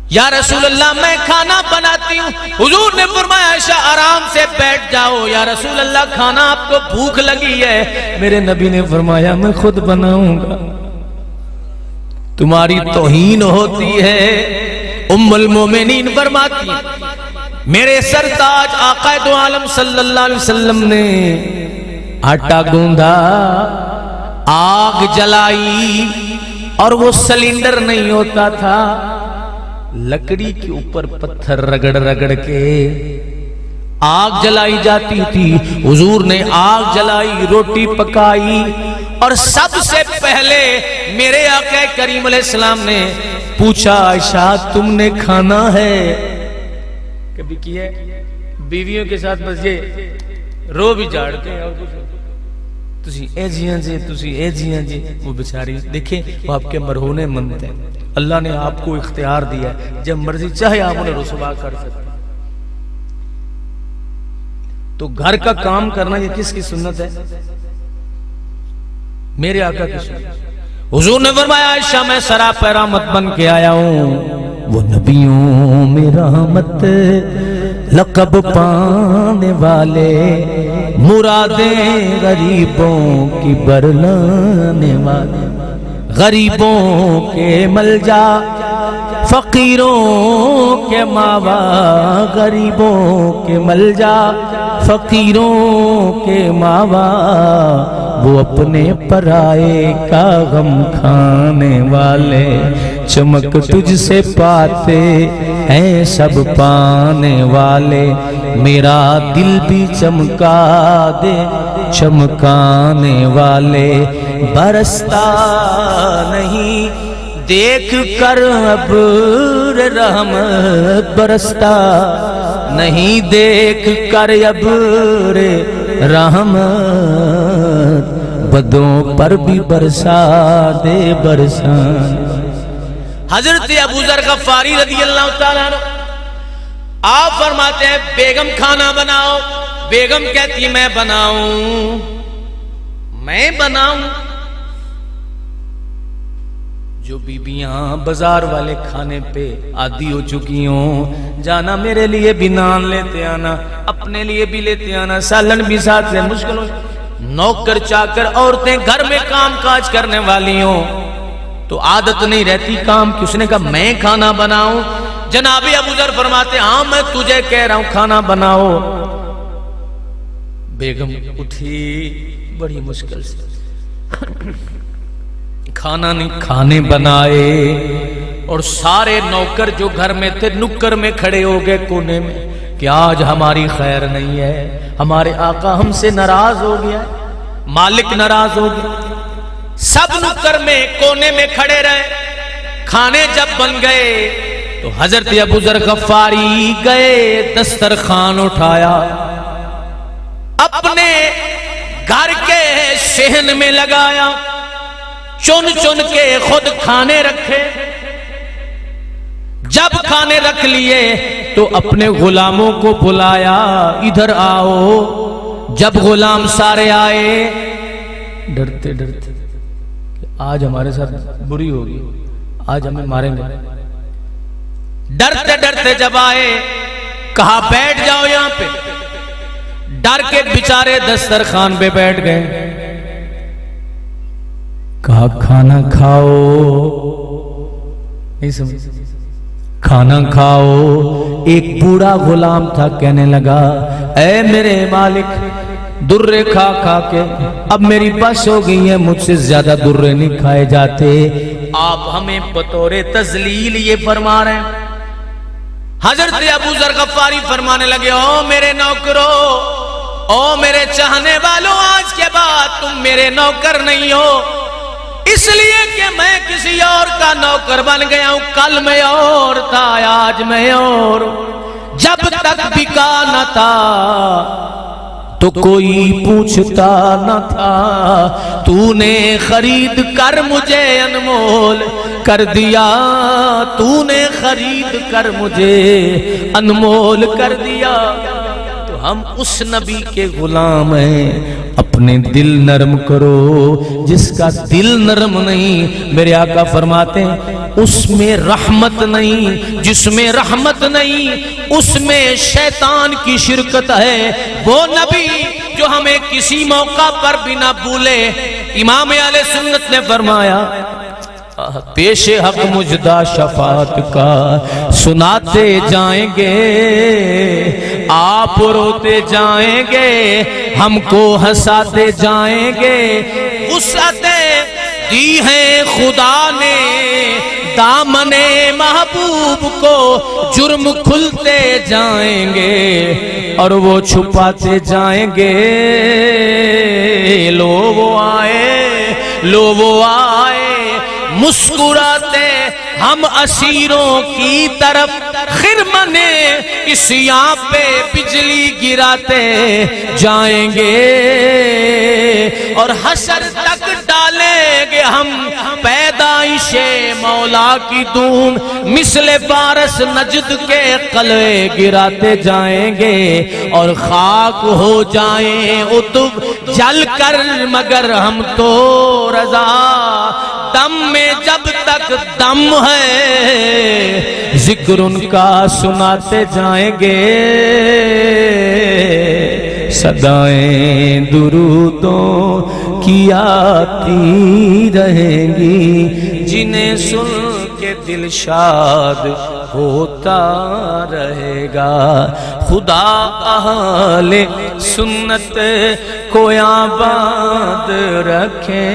یا رسول اللہ میں کھانا بناتی ہوں۔ حضور نے فرمایا عائشہ آرام سے بیٹھ جاؤ۔ یا رسول اللہ کھانا آپ کو بھوک لگی ہے؟ میرے نبی نے فرمایا میں خود بناؤں گا، تمہاری توہین ہوتی ہے۔ ام المومنین فرماتی میرے سرتاج آقا دو عالم صلی اللہ علیہ وسلم نے آٹا گوندھا، آگ جلائی، اور وہ سلنڈر نہیں ہوتا تھا، لکڑی کے اوپر پتھر رگڑ رگڑ کے آگ جلائی جاتی تھی۔ حضور نے آگ جلائی، روٹی پکائی، اور سب سے پہلے میرے آقا کریم علیہ السلام نے پوچھا عائشہ تم نے کھانا ہے؟ کبھی کی ہے بیویوں کے ساتھ بس یہ رو بھی جاڑتے ہیں اور کچھ تسی اے جیاں جی، تسی اے جیاں جی، وہ بیچاری دیکھیں وہ آپ کے مرہونے مند ہیں، اللہ نے آپ کو اختیار دیا ہے، جب مرضی چاہے آپ انہیں رسوا کر سکتے ہیں۔ تو گھر کا کام کرنا یہ کس کی سنت ہے؟ میرے آقا کی سنت. حضور نے فرمایا عائشہ میں سراپا رحمت بن کے آیا ہوں. وہ نبیوں میں رحمت لقب پانے والے, مرادیں غریبوں کی برلانے والے, غریبوں کے ملجا فقیروں کے ماوا, غریبوں کے ملجا فقیروں کے ماوا, وہ اپنے پرائے کا غم کھانے والے, چمک تجھ سے پاتے ہیں سب پانے والے, میرا دل بھی چمکا دے چمکانے والے, برستا نہیں دیکھ کر ابر رحمت, برستا نہیں دیکھ کر ابر رحمت, بدوں پر بھی برسا دے برسا. حضرت ابو ذر غفاری رضی اللہ تعالیٰ عنہ آپ فرماتے ہیں بیگم کھانا بناؤ, بیگم کہتی میں بناؤں, میں بناؤں. جو بیبیاں بازار والے کھانے پہ عادی ہو چکی ہوں, جانا میرے لیے بھی نان لیتے آنا, اپنے لیے بھی لیتے آنا, سالن بھی ساتھ سے مشکل ہو, نوکر چاکر عورتیں گھر میں کام کاج کرنے والی ہوں تو عادت نہیں رہتی کام کی. اس نے کہا میں کھانا بناؤں. جناب ابو ذر فرماتے ہاں میں تجھے کہہ رہا ہوں کھانا بناؤ. بیگم اٹھی بڑی مشکل سے, کھانا نہیں کھانے بنائے, اور سارے نوکر جو گھر میں تھے نکر میں کھڑے ہو گئے کونے میں کہ آج ہماری خیر نہیں ہے, ہمارے آقا ہم سے ناراض ہو گیا, مالک ناراض ہو گیا. سب نکر میں کونے میں کھڑے رہے. کھانے جب بن گئے تو حضرت ابو ذر غفاری گئے, دسترخوان اٹھایا, اپنے گھر کے صحن میں لگایا, چن چن کے خود کھانے رکھے. جب کھانے رکھ لیے تو اپنے غلاموں کو بلایا, ادھر آؤ. جب غلام سارے آئے ڈرتے ڈرتے کہ آج ہمارے ساتھ بری ہوگی, آج ہمیں ماریں گے, ڈرتے ڈرتے جب آئے کہا بیٹھ جاؤ یہاں پہ. ڈر کے بیچارے دسترخوان پہ بیٹھ گئے. کہا کھانا کھاؤ, نہیں سمجھ, کھانا کھاؤ. ایک بوڑھا غلام تھا, کہنے لگا اے میرے مالک, درے کھا کھا کے اب میری بس ہو گئی ہے, مجھ سے زیادہ درے نہیں کھائے جاتے, آپ ہمیں بطور تذلیل یہ فرما رہے ہیں. حضرت ابو ذر غفاری فرمانے لگے او میرے نوکرو, او میرے چاہنے والوں, آج کے بعد تم میرے نوکر نہیں ہو, اس لیے کہ میں کسی اور کا نوکر بن گیا ہوں. کل میں اور تھا, آج میں اور. جب تک بکا نہ تھا تو کوئی پوچھتا نہ تھا, تو نے خرید کر مجھے انمول کر دیا, تو نے خرید کر مجھے انمول کر دیا. تو ہم اس نبی کے غلام ہیں, اپنے دل نرم کرو. جس کا دل نرم نہیں, میرے آقا فرماتے ہیں اس میں رحمت نہیں, جس میں رحمت نہیں اس میں شیطان کی شرکت ہے. وہ نبی جو ہمیں کسی موقع پر بھی نہ بھولے. امام اہل سنت نے فرمایا پیش حق مجدہ شفاعت کا سناتے جائیں گے, آپ روتے جائیں گے, ہم کو ہنساتے جائیں گے. وسعتیں دی ہیں خدا نے دامن محبوب کو, جرم کھلتے جائیں گے اور وہ چھپاتے جائیں گے. لو وہ آئے, لو وہ آئے, مسکراتے ہم اسیروں کی طرف, خرمنے کسیاں پہ بجلی گراتے جائیں گے, اور حشر تک ڈالیں گے ہم پیدا پیدائش مولا کی دھوم مثل بارش نجد کے قلعے گراتے جائیں گے اور خاک ہو جائیں اتب جل کر مگر ہم تو رضا دم میں جب تک دم ہے ذکر ان کا سناتے جائیں گے صدائیں درودوں کی آتی رہیں گی جنہیں سن کے دل شاد ہوتا رہے گا خدا اہل سنت کو آباد رکھے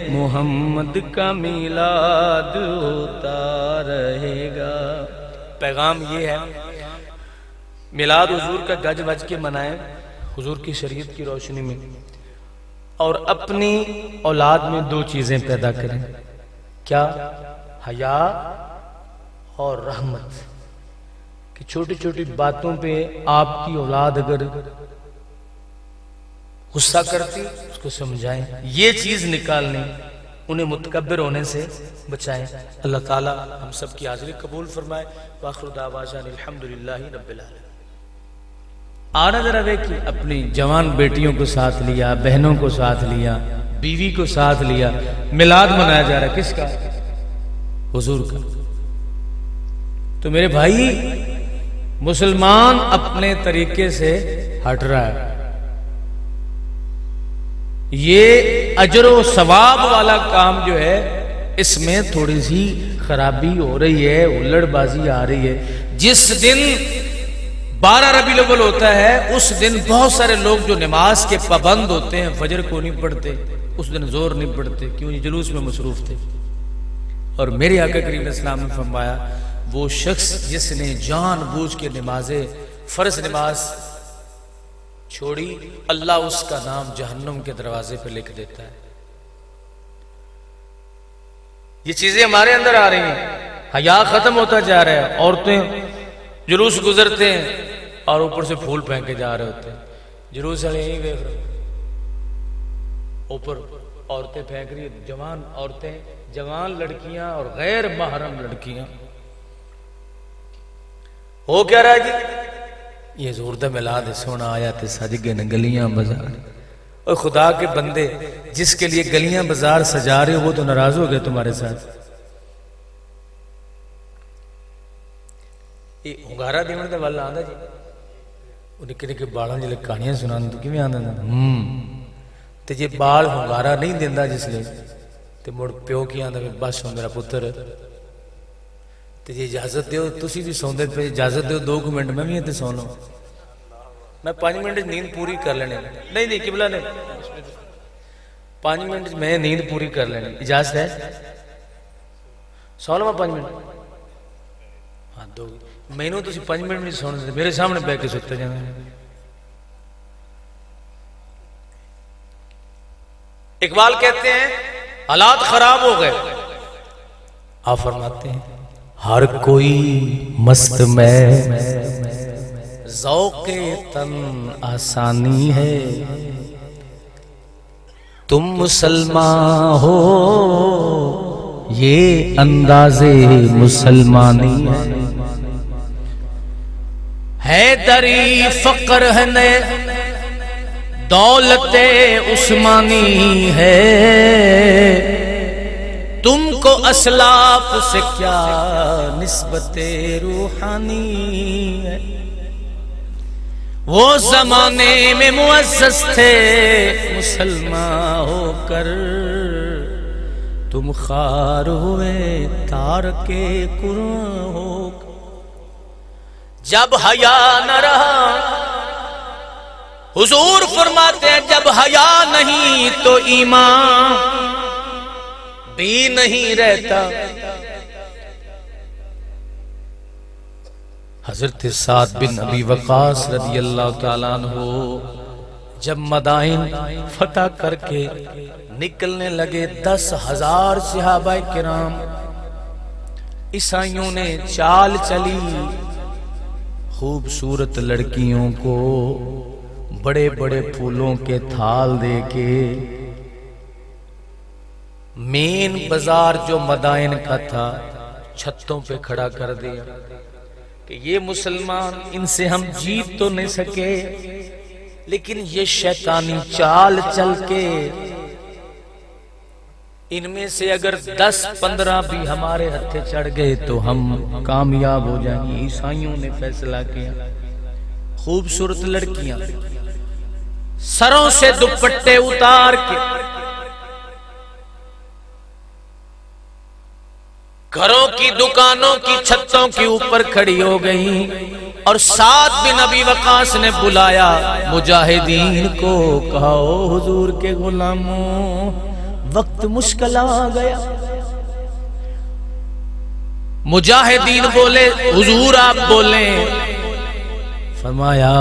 محمد کا میلاد ہوتا رہے گا۔ پیغام یہ ہے میلاد حضور کا گج وج کے منائیں حضور کی شریعت کی روشنی میں، اور اپنی اولاد میں دو چیزیں پیدا کریں، کیا؟ حیا اور رحمت، کہ چھوٹی چھوٹی باتوں پہ آپ کی اولاد اگر غصہ کرتی اس کو سمجھائیں، یہ چیز نکالنی، انہیں متکبر ہونے سے بچائیں۔ اللہ تعالیٰ ہم سب کی حاضری قبول فرمائے۔ وآخر دعوانا الحمدللہ رب العالمین۔ آنا ذرا دیکھیے، اپنی جوان بیٹیوں کو ساتھ لیا، بہنوں کو ساتھ لیا، بیوی کو ساتھ لیا، میلاد منایا جا رہا ہے، کس کا؟ حضور کا۔ تو میرے بھائی مسلمان اپنے طریقے سے ہٹ رہا ہے، یہ اجر و ثواب والا کام جو ہے اس میں تھوڑی سی خرابی ہو رہی ہے، الڑ بازی آ رہی ہے۔ جس دن 12 ربیع الاول ہوتا ہے اس دن بہت سارے لوگ جو نماز کے پابند ہوتے ہیں فجر کو نہیں پڑھتے، اس دن زور نہیں پڑھتے، کیوں؟ یہ جلوس میں مصروف تھے۔ اور میرے آقا کریم علیہ السلام نے فرمایا وہ شخص جس نے جان بوجھ کے نمازیں فرض نماز چھوڑی، اللہ اس کا نام جہنم کے دروازے پہ لکھ دیتا ہے۔ یہ چیزیں ہمارے اندر آ رہی ہیں، حیا ختم ہوتا جا رہا ہے، عورتیں جلوس گزرتے ہیں اور اوپر سے پھول پھینکے جا رہے ہوتے ہیں، جلوس والے یہی دیکھ رہے، اوپر عورتیں پھینک رہی، جوان عورتیں، جوان لڑکیاں اور غیر محرم لڑکیاں۔ ہو کیا رہا جی؟ یہ زوردہ میلاد سونا آیا تے سج گئے نا گلیاں بازار۔ اور خدا کے بندے جس کے لیے گلیاں بازار سجا رہے ہو وہ تو ناراض ہو گئے تمہارے ساتھ۔ یہ ہنگارا دیون دا والا آندا جی، وہ نکے نکے بالاں جلے کہانیاں سنان تو کیویں آندا تے جے بال ہنگارا نہیں دیندا جس لے تے مڑ پیو کی آندا بس میرا پتر تے جے اجازت دیو تسی بھی سوندے پے، اجازت دیو 2 منٹ میں بھی تے سو لو، میں 5 منٹ نیند پوری کر لینی۔ نہیں نہیں قبلہ نہیں، 5 منٹ میں نیند پوری کر لینی، اجازت ہے؟ سو لو 5 منٹ؟ ہاں دو مینوں تسی 5 منٹ نہیں سونے، میرے سامنے بیٹھ کے سوتے جانا۔ اقبال کہتے ہیں حالات خراب ہو گئے، آپ فرماتے ہیں ہر کوئی مست میں ذوق تن آسانی ہے، تم مسلمان ہو یہ انداز مسلمانی ہے، دری فقر ہے نے دولت عثمانی ہے، تم کو اسلاف سے کیا نسبت روحانی ہے، وہ زمانے میں معزز تھے مسلمان ہو کر، تم خوار ہوئے تارک قرآن ہو کر، جب حیا نہ رہا حضور فرماتے ہیں جب حیا نہیں تو ایمان بھی نہیں رہتا۔ حضرت سعد بن ابی وقاص رضی اللہ تعالیٰ عنہ جب مدائن فتح کر کے نکلنے لگے، 10,000 صحابہ کرام، عیسائیوں نے چال چلی، خوبصورت لڑکیوں کو بڑے بڑے پھولوں کے تھال دے کے مین بازار جو مدائن کا تھا چھتوں پہ کھڑا کر دیا کہ یہ مسلمان، ان سے ہم جیت تو نہیں سکے، لیکن یہ شیطانی چال چل کے ان میں سے اگر 10-15 بھی ہمارے ہتھے چڑھ گئے تو ہم کامیاب ہو جائیں گے۔ عیسائیوں نے فیصلہ کیا، خوبصورت لڑکیاں سروں سے دوپٹے اتار کے گھروں کی دکانوں کی چھتوں کے اوپر کھڑی ہو گئیں، اور سعد بن ابی وقاص نے بلایا مجاہدین کو، کہا او حضور کے غلاموں وقت مشکل آ گیا۔ مجاہدین بولے حضور آپ بولیں، فرمایا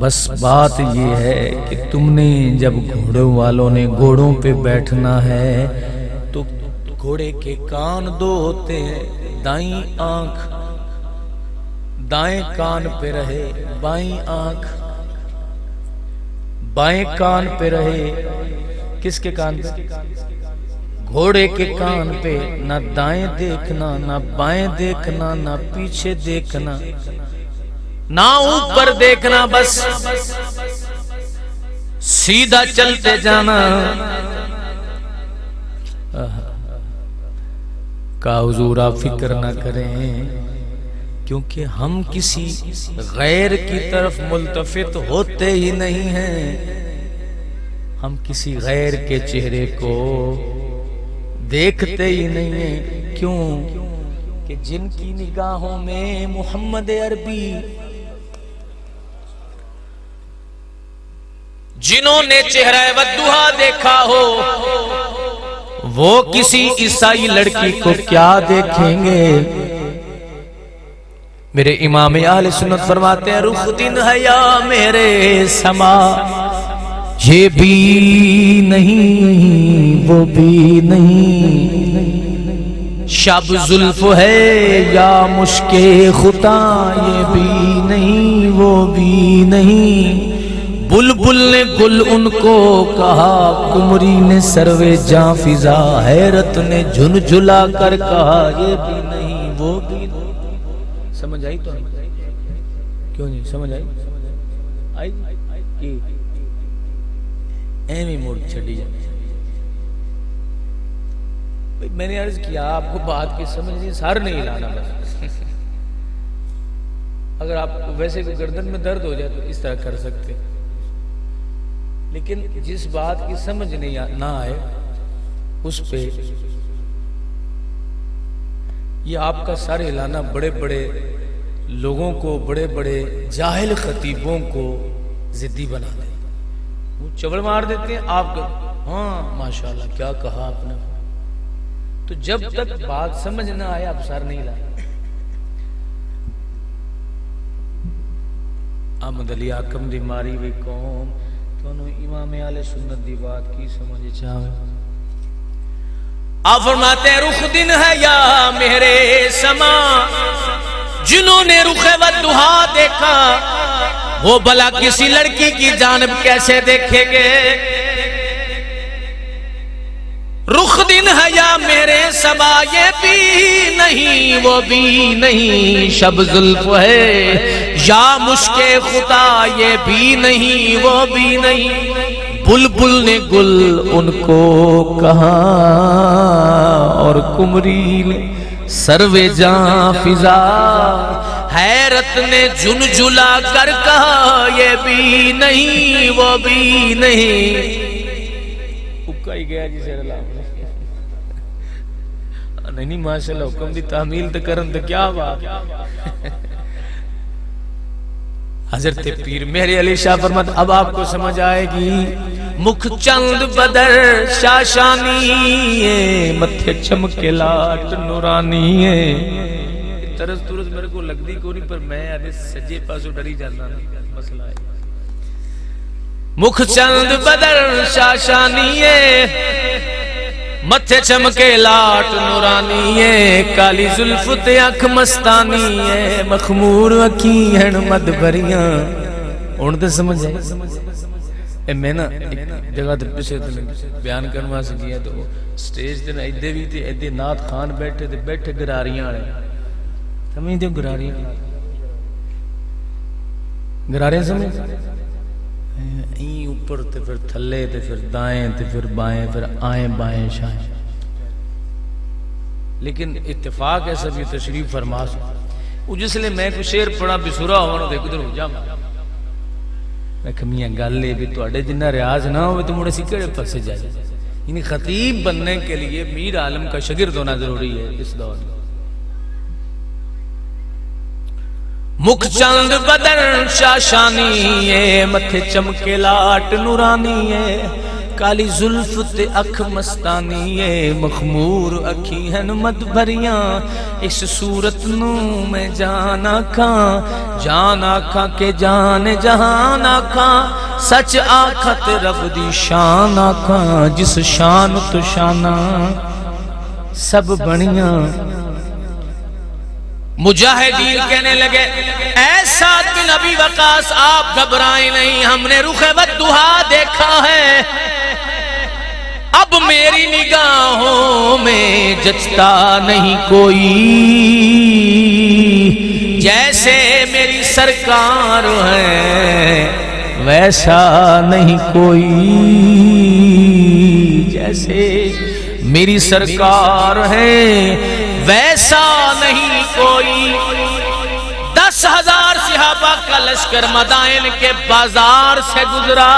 بس بات یہ ہے کہ تم نے جب گھوڑوں والوں نے گھوڑوں پہ بیٹھنا ہے تو گھوڑے کے کان دو ہوتے ہیں، دائیں آنکھ دائیں کان پہ رہے، بائیں آنکھ بائیں کان پہ رہے۔ کس کے کان پہ؟ گھوڑے کے کان پہ، نہ دائیں دیکھنا نہ بائیں دیکھنا نہ پیچھے دیکھنا نہ اوپر دیکھنا، بس سیدھا چلتے جانا۔ کہا حضور آپ فکر نہ کریں، کیونکہ ہم کسی غیر کی طرف ملتفت ہوتے ہی نہیں ہیں، ہم کسی غیر کے چہرے کو دیکھتے ہی نہیں ہیں۔ کیوں کہ جن کی نگاہوں میں محمد عربی، جنہوں نے چہرہ والضحیٰ دیکھا ہو، وہ کسی عیسائی لڑکی کو کیا دیکھیں گے؟ میرے امام اہل سنت فرماتے ہیں رخ دن ہے یا میرے سما، یہ بھی نہیں وہ بھی نہیں، شب زلف ہے یا مشک خطا، یہ بھی نہیں وہ بھی نہیں، بلبل نے گل ان کو کہا، قمری نے سروے جاں فضا، حیرت نے جھنجھلا کر کہا، یہ بھی نہیں وہ بھی نہیں۔ سمجھ آئی تو کیوں نہیں سمجھ آئی؟ آئی کہ ایمی موڑ چھڑی جائے۔ میں نے عرض کیا آپ کو بات کی سمجھ نہیں، سر نہیں لانا بس۔ اگر آپ کو ویسے کوئی گردن میں درد ہو جائے تو اس طرح کر سکتے، لیکن جس بات کی سمجھ نہیں نہ آئے اس پہ یہ آپ کا سر ہلانا بڑے بڑے لوگوں کو، بڑے بڑے جاہل خطیبوں کو ضدی بنا دے، وہ چوڑ مار دیتے ہیں آپ کا، ہاں ماشاءاللہ کیا کہا آپ نے۔ تو جب تک بات سمجھ نہ آئے آپ سر نہیں لائے۔ احمد علی حاکم دی ماری وی قوم تونوں امام اہل سنت دی بات کی سمجھ چاہے۔ آپ فرماتے ہیں رخ دن ہے یا میرے سما، جنہوں نے رخ والضحیٰ دیکھا وہ بھلا کسی لڑکی کی جانب کیسے دیکھیں گے؟ رخ دن ہے یا میرے سما، یہ بھی نہیں وہ بھی نہیں، شب زلف ہے یا مشک خطا، یہ بھی نہیں وہ بھی نہیں، بلبل نے گل ان کو کہا، اور قمری نے سروے جاں فضا، حیرت نے جھنجھلا کر کہا، یہ بھی نہیں وہ بھی نہیں۔ اکا ہی گیا جسے اللہ نہیں ماشاءاللہ حکم دی تعمیل تو کرن تو کیا بات۔ حضرت پیر مہر علی شاہ فرماتے اب آپ کو سمجھ آئے گی، مکھ چند بدر شاشانی ہے، متھے چمکے لاٹ نورانی ہے۔ طرز طرز میرے کو لگ دی کو نہیں، پر میں آدھے سجے پاسو ڈری جانا مسئلہ ہے۔ مکھ چند بدر شاشانی ہے، متھے چمکے لاٹ نورانی ہے، کالی زلف تے اکھ مستانی ہے، مخمور اکھی ہن مد بھریاں۔ ہن تے سمجھ آئی؟ میں نا ایک جگہ تے پیچھے بیان کرنے واسطے گیا تو سٹیج تے نا ایدے بھی تے ایدے نعت خان بیٹھے تے بیٹھے گراریاں والے سمجھدے ہو گراریاں گراریاں سمجھ این اوپر تے پھر تھلے تے پھر دائیں تے پھر بائیں پھر آئیں بائیں شائیں لیکن اتفاق ہے سب یہ تشریف فرما سو جس لئے میں کوئی شعر پڑھا بسورا ہونا دے کدھر ہو جا میں کمیاں گل لے بھی تو اڑے جنہ ریاض نہ ہوئے تو مڑے سکڑے پسے جائے یعنی خطیب بننے کے لیے میر عالم کا شگرد ہونا ضروری ہے اس دور میں مکھ چند بدن شاشانی ہے متھے چمکے لاٹ نورانی ہے کالی زلف تے اکھ مستانی ہے مخمور اکھی ہیں مد بھریاں اس صورت نو میں جان آکھاں کہ جان جہان آکھاں سچ آکھاں تے رب دی شان آکھاں جس شان تو شانہ سب بنیاں مجاہدین کہنے لگے اے سعد بن ابی وقاص آپ گھبرائیں نہیں ہم نے رخ والدحا دیکھا ہے اب میری نگاہوں میں جچتا نہیں کوئی جیسے میری سرکار ہے ویسا نہیں کوئی جیسے میری سرکار ہے ویسا نہیں کوئی 10,000 صحابہ کا لشکر مدائن کے بازار سے گزرا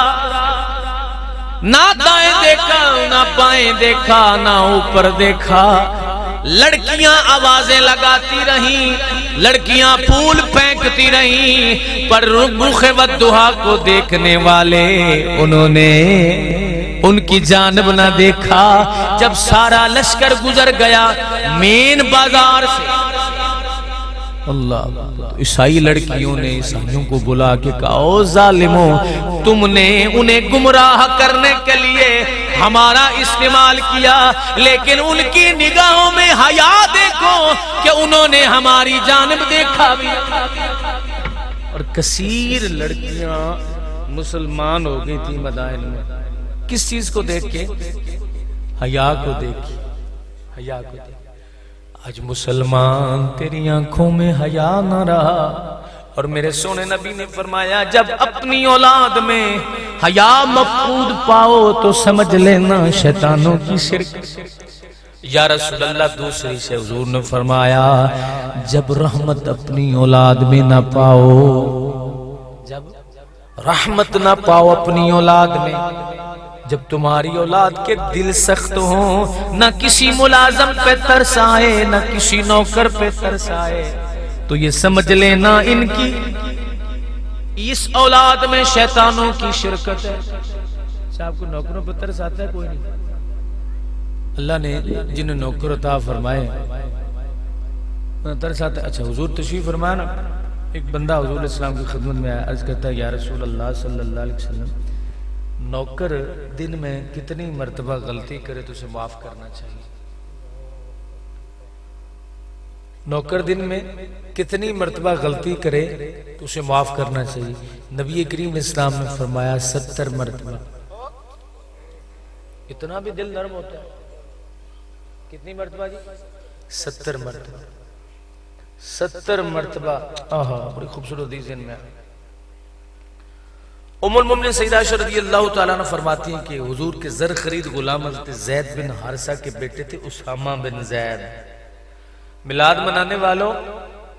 نہ دائیں دیکھا نہ بائیں دیکھا نہ اوپر دیکھا لڑکیاں آوازیں لگاتی رہیں لڑکیاں پھول پھینکتی رہیں پر رخ والدحا کو دیکھنے والے انہوں نے ان کی جانب نہ دیکھا جب سارا لشکر گزر گیا مین بازار سے اللہ عیسائی لڑکیوں نے عیسائیوں کو بلا کے کہا او ظالموں تم نے انہیں گمراہ کرنے کے لیے ہمارا استعمال کیا لیکن ان کی نگاہوں میں حیا دیکھو کہ انہوں نے ہماری جانب دیکھا بھی اور کثیر لڑکیاں مسلمان ہو گئی تھی مدائن میں کس چیز کو دیکھ کے حیا کو دیکھ حیا کو دیکھ آج مسلمان تیری آنکھوں میں حیا نہ رہا اور میرے سونے نبی نے فرمایا جب اپنی اولاد میں حیا مفقود پاؤ تو سمجھ لینا شیطانوں کی شرک یا رسول اللہ دوسری سے حضور نے فرمایا جب رحمت اپنی اولاد میں نہ پاؤ جب رحمت نہ پاؤ اپنی اولاد میں جب تمہاری اولاد کے دل سخت ہوں نہ کسی ملازم پہ ترس آئے نہ کسی نوکر پہ ترس آئے تو یہ سمجھ لینا ان کی اس اولاد میں شیطانوں کی شرکت ہے صاحب کو نوکروں پہ ترس آتا ہے کوئی نہیں اللہ نے جنہیں نوکر عطا فرمائے ترس آتا ہے اچھا حضور تشریف فرمایا نا ایک بندہ حضور اسلام کی خدمت میں آیا عرض کرتا ہے یا رسول اللہ صلی اللہ علیہ وسلم نوکر دن میں کتنی مرتبہ غلطی کرے تو اسے معاف کرنا چاہیے نوکر دن میں کتنی مرتبہ غلطی کرے تو اسے معاف کرنا چاہیے نبی کریم اسلام نے فرمایا 70 مرتبہ اتنا بھی دل نرم ہوتا ہے کتنی مرتبہ جی 70 مرتبہ 70 مرتبہ بڑی خوبصورت حدیث میں ام المومنین سیدہ عائشہ رضی اللہ تعالیٰ عنہ فرماتی ہیں کہ حضور کے زر خرید غلام حضرت زید بن حارثہ کے بیٹے تھے اسامہ بن زید میلاد منانے والوں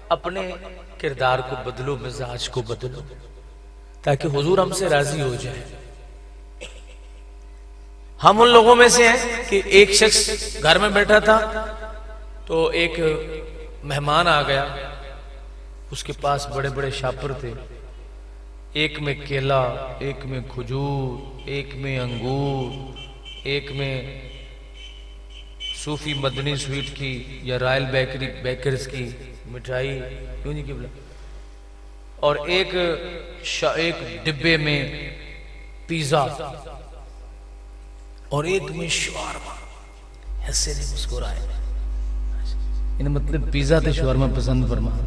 اپنے کردار کو بدلو مزاج کو بدلو تاکہ حضور ہم سے راضی ہو جائے ہم ان لوگوں میں سے ہیں کہ ایک شخص گھر میں بیٹھا تھا تو ایک مہمان آ گیا اس کے پاس بڑے بڑے شاپر تھے ایک میں کیلا ایک میں کھجور ایک میں انگور ایک میں صوفی مدنی سویٹ کی یا رائل بیکرز کی مٹھائی کیوں نہیں قبلہ اور ایک ڈبے میں پیزا اور ایک میں شورما ایسے نہیں مسکرائے انہیں مطلب پیزا تے شورما پسند فرما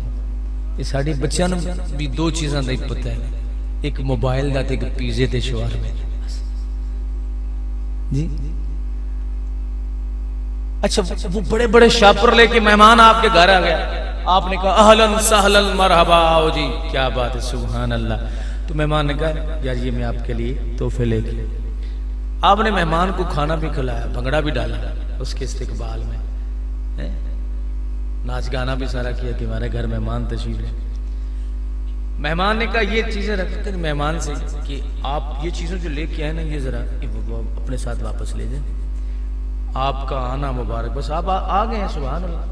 یہ ساڑی بچیاں بھی دو چیزاں دا ہی پتہ ہے ایک موبائل دا تے ایک پیزے تے شورما جی اچھا وہ بڑے بڑے شاپر لے کے مہمان آپ کے گھر آ گیا, آپ نے کہا اہلن سہلن مرحبا, آؤ جی کیا بات ہے, سبحان اللہ. تو مہمان نے کہا یار یہ میں آپ کے لیے تحفے لے کے. آپ نے مہمان کو کھانا بھی کھلایا, بھنگڑا بھی ڈالا اس کے استقبال میں, ناچ گانا بھی سارا کیا کہ ہمارے گھر مہمان تشریف لے. مہمان نے کہا یہ چیزیں رکھتے ہیں مہمان سے کہ آپ یہ چیزیں جو لے کے آئے نا یہ ذرا اپنے ساتھ واپس لے جائیں, آپ کا آنا مبارک, بس آپ آ گئے ہیں سبحان اللہ,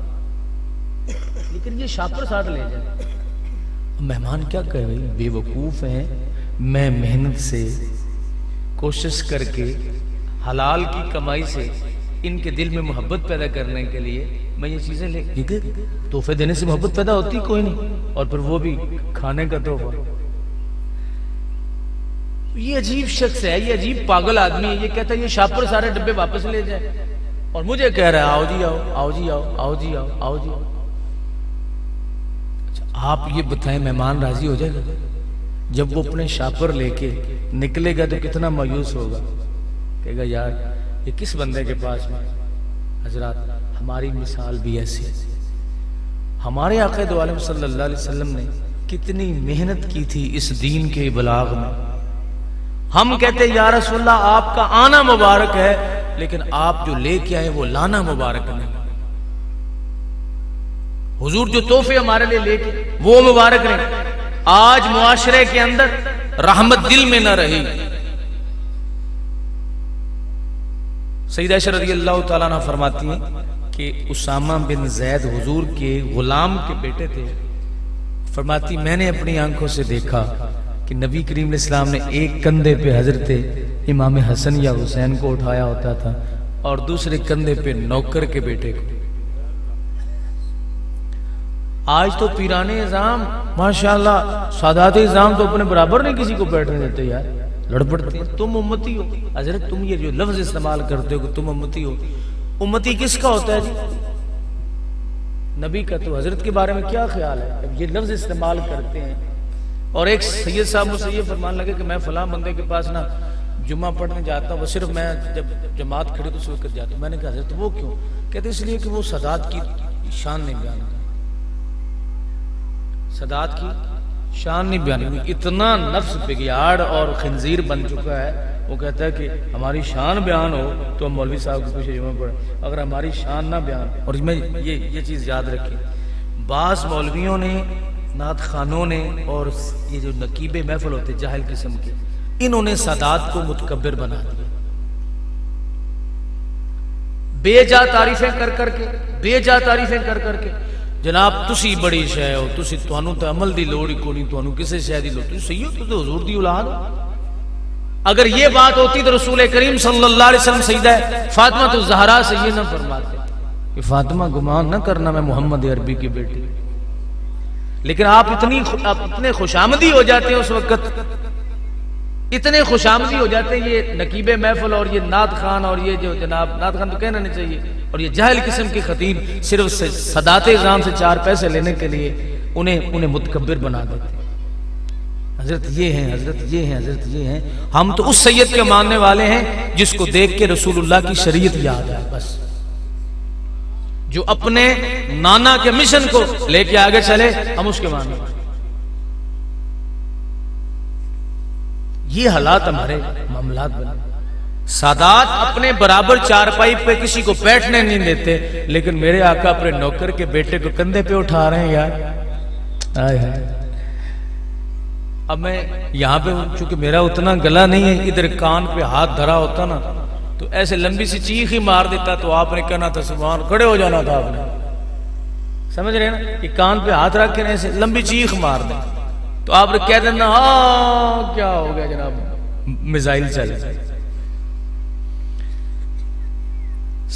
لیکن یہ شاپر ساتھ لے جائیں. مہمان کیا کہے بھائی, بے وقوف ہیں, میں محنت سے کوشش کر کے حلال کی کمائی سے ان کے دل میں محبت پیدا کرنے کے لیے میں یہ چیزیں لے, تحفے دینے سے محبت پیدا ہوتی کوئی نہیں, اور پھر وہ بھی کھانے کا تحفہ. یہ عجیب شخص ہے, یہ عجیب پاگل آدمی ہے, یہ کہتا ہے یہ شاپر سارے ڈبے واپس لے جائے اور مجھے کہہ رہا ہے آؤ جی آؤ, آؤ جی آؤ, آؤ جی آؤ, آؤ جی آؤ. آپ یہ بتائیں مہمان راضی ہو جائے گا؟ جب وہ اپنے شاپر لے کے نکلے گا تو کتنا مایوس ہوگا, کہے گا یار یہ کس بندے کے پاس میں. حضرات ہماری مثال بھی ایسی ہے, ہمارے آقا دو عالم صلی اللہ علیہ وسلم نے کتنی محنت کی تھی اس دین کے ابلاغ میں. ہم کہتے یا رسول اللہ آپ کا آنا مبارک ہے, لیکن آپ جو لے کے آئے وہ لانا مبارک نہیں. حضور جو تحفے ہمارے لیے لے کے وہ مبارک نہیں. آج معاشرے کے اندر رحمت دل میں نہ رہی. سیدہ عائشہ رضی اللہ تعالیٰ عنہ فرماتی ہیں کہ اسامہ بن زید حضور کے غلام کے بیٹے تھے. فرماتی میں نے اپنی آنکھوں سے دیکھا کہ نبی کریم علیہ السلام نے ایک کندھے پہ حضرت امام حسن یا حسین کو اٹھایا ہوتا تھا اور دوسرے کندھے پہ نوکر کے بیٹے کو. آج تو پیران اعظام ماشاءاللہ سادات اعظام تو اپنے برابر نہیں کسی کو بیٹھنے دیتے یار, لڑ پڑتے. تم امتی ہو حضرت, تم یہ جو لفظ استعمال کرتے ہو کہ تم امتی ہو, امتی کس کا ہوتا ہے جی؟ نبی کا. تو حضرت کے بارے میں کیا خیال ہے اب یہ لفظ استعمال کرتے ہیں. اور ایک سید صاحب مجھ سے یہ فرمان لگے کہ میں فلاں بندے کے پاس نا جمعہ پڑھنے جاتا ہوں, وہ صرف میں جب جماعت کھڑی تو اس وقت جاتا ہوں. میں نے کہا حضرت وہ کیوں؟ کہتے اس لیے کہ وہ سادات کی شان نہیں بیان کرتا, سادات کی شان نہیں بیان کرتا. اتنا نفس بگیاڑ اور خنزیر بن چکا ہے, وہ کہتا ہے کہ ہماری شان بیان ہو تو ہم مولوی صاحب کے پیچھے جمعہ پڑھیں, اگر ہماری شان نہ بیان. اور میں یہ چیز یاد رکھیں, بعض مولویوں نے نعت خانوں نے اور یہ جو نقیب محفل ہوتے جاہل قسم کے, انہوں نے سادات کو متکبر بنا دیا. بے جا تعریفیں کر کر کے, بے جا تعریفیں کر کر کے, جناب تسی بڑی شے ہو, تسی تانوں تے عمل دی لوڑ ہی کوئی نہیں, تانوں کسے شے دی لوڑ, تسی صحیح ہو, تو حضور دی اولاد ہو. اگر یہ بات ہوتی تو رسول کریم صلی اللہ علیہ وسلم سیدہ فاطمہ الزہرا سے یہ نہ فرماتے کہ فاطمہ گمان نہ کرنا میں محمد عربی کی بیٹی. لیکن آپ اتنے خوشامدی ہو جاتے ہیں اس وقت, اتنے خوشامدی ہو جاتے ہیں یہ نقیب محفل اور یہ نعت خان اور یہ جو جناب نعت خان تو کہنا نہیں چاہیے, اور یہ جاہل قسم کے خطیب صرف سادات اعظام سے 4 پیسے لینے کے لیے انہیں متکبر بنا دیتے. حضرت یہ ہیں, حضرت یہ ہیں, حضرت یہ ہیں. ہم تو اس سید کے ماننے والے ہیں جس کو دیکھ کے رسول اللہ کی شریعت یاد ہے, بس جو اپنے نانا کے مشن کو لے کے آگے چلے ہم اس کے ماننے. یہ حالات ہمارے معاملات بنے. سادات اپنے برابر چارپائی پہ کسی کو بیٹھنے نہیں دیتے, لیکن میرے آقا اپنے نوکر کے بیٹے کو کندھے پہ اٹھا رہے ہیں یار. آئے ہائے. اب میں یہاں پہ چونکہ میرا اتنا گلا نہیں ہے, ادھر کان پہ ہاتھ دھرا ہوتا نا تو ایسے لمبی سی چیخ ہی مار دیتا, تو آپ نے کہنا تھا سبحان, کھڑے ہو جانا تھا آپ نے, سمجھ رہے نا, کہ کان پہ ہاتھ رکھ کے ایسے لمبی چیخ مار دیں تو آپ نے کہہ دینا ہاں کیا ہو گیا جناب, میزائل چل.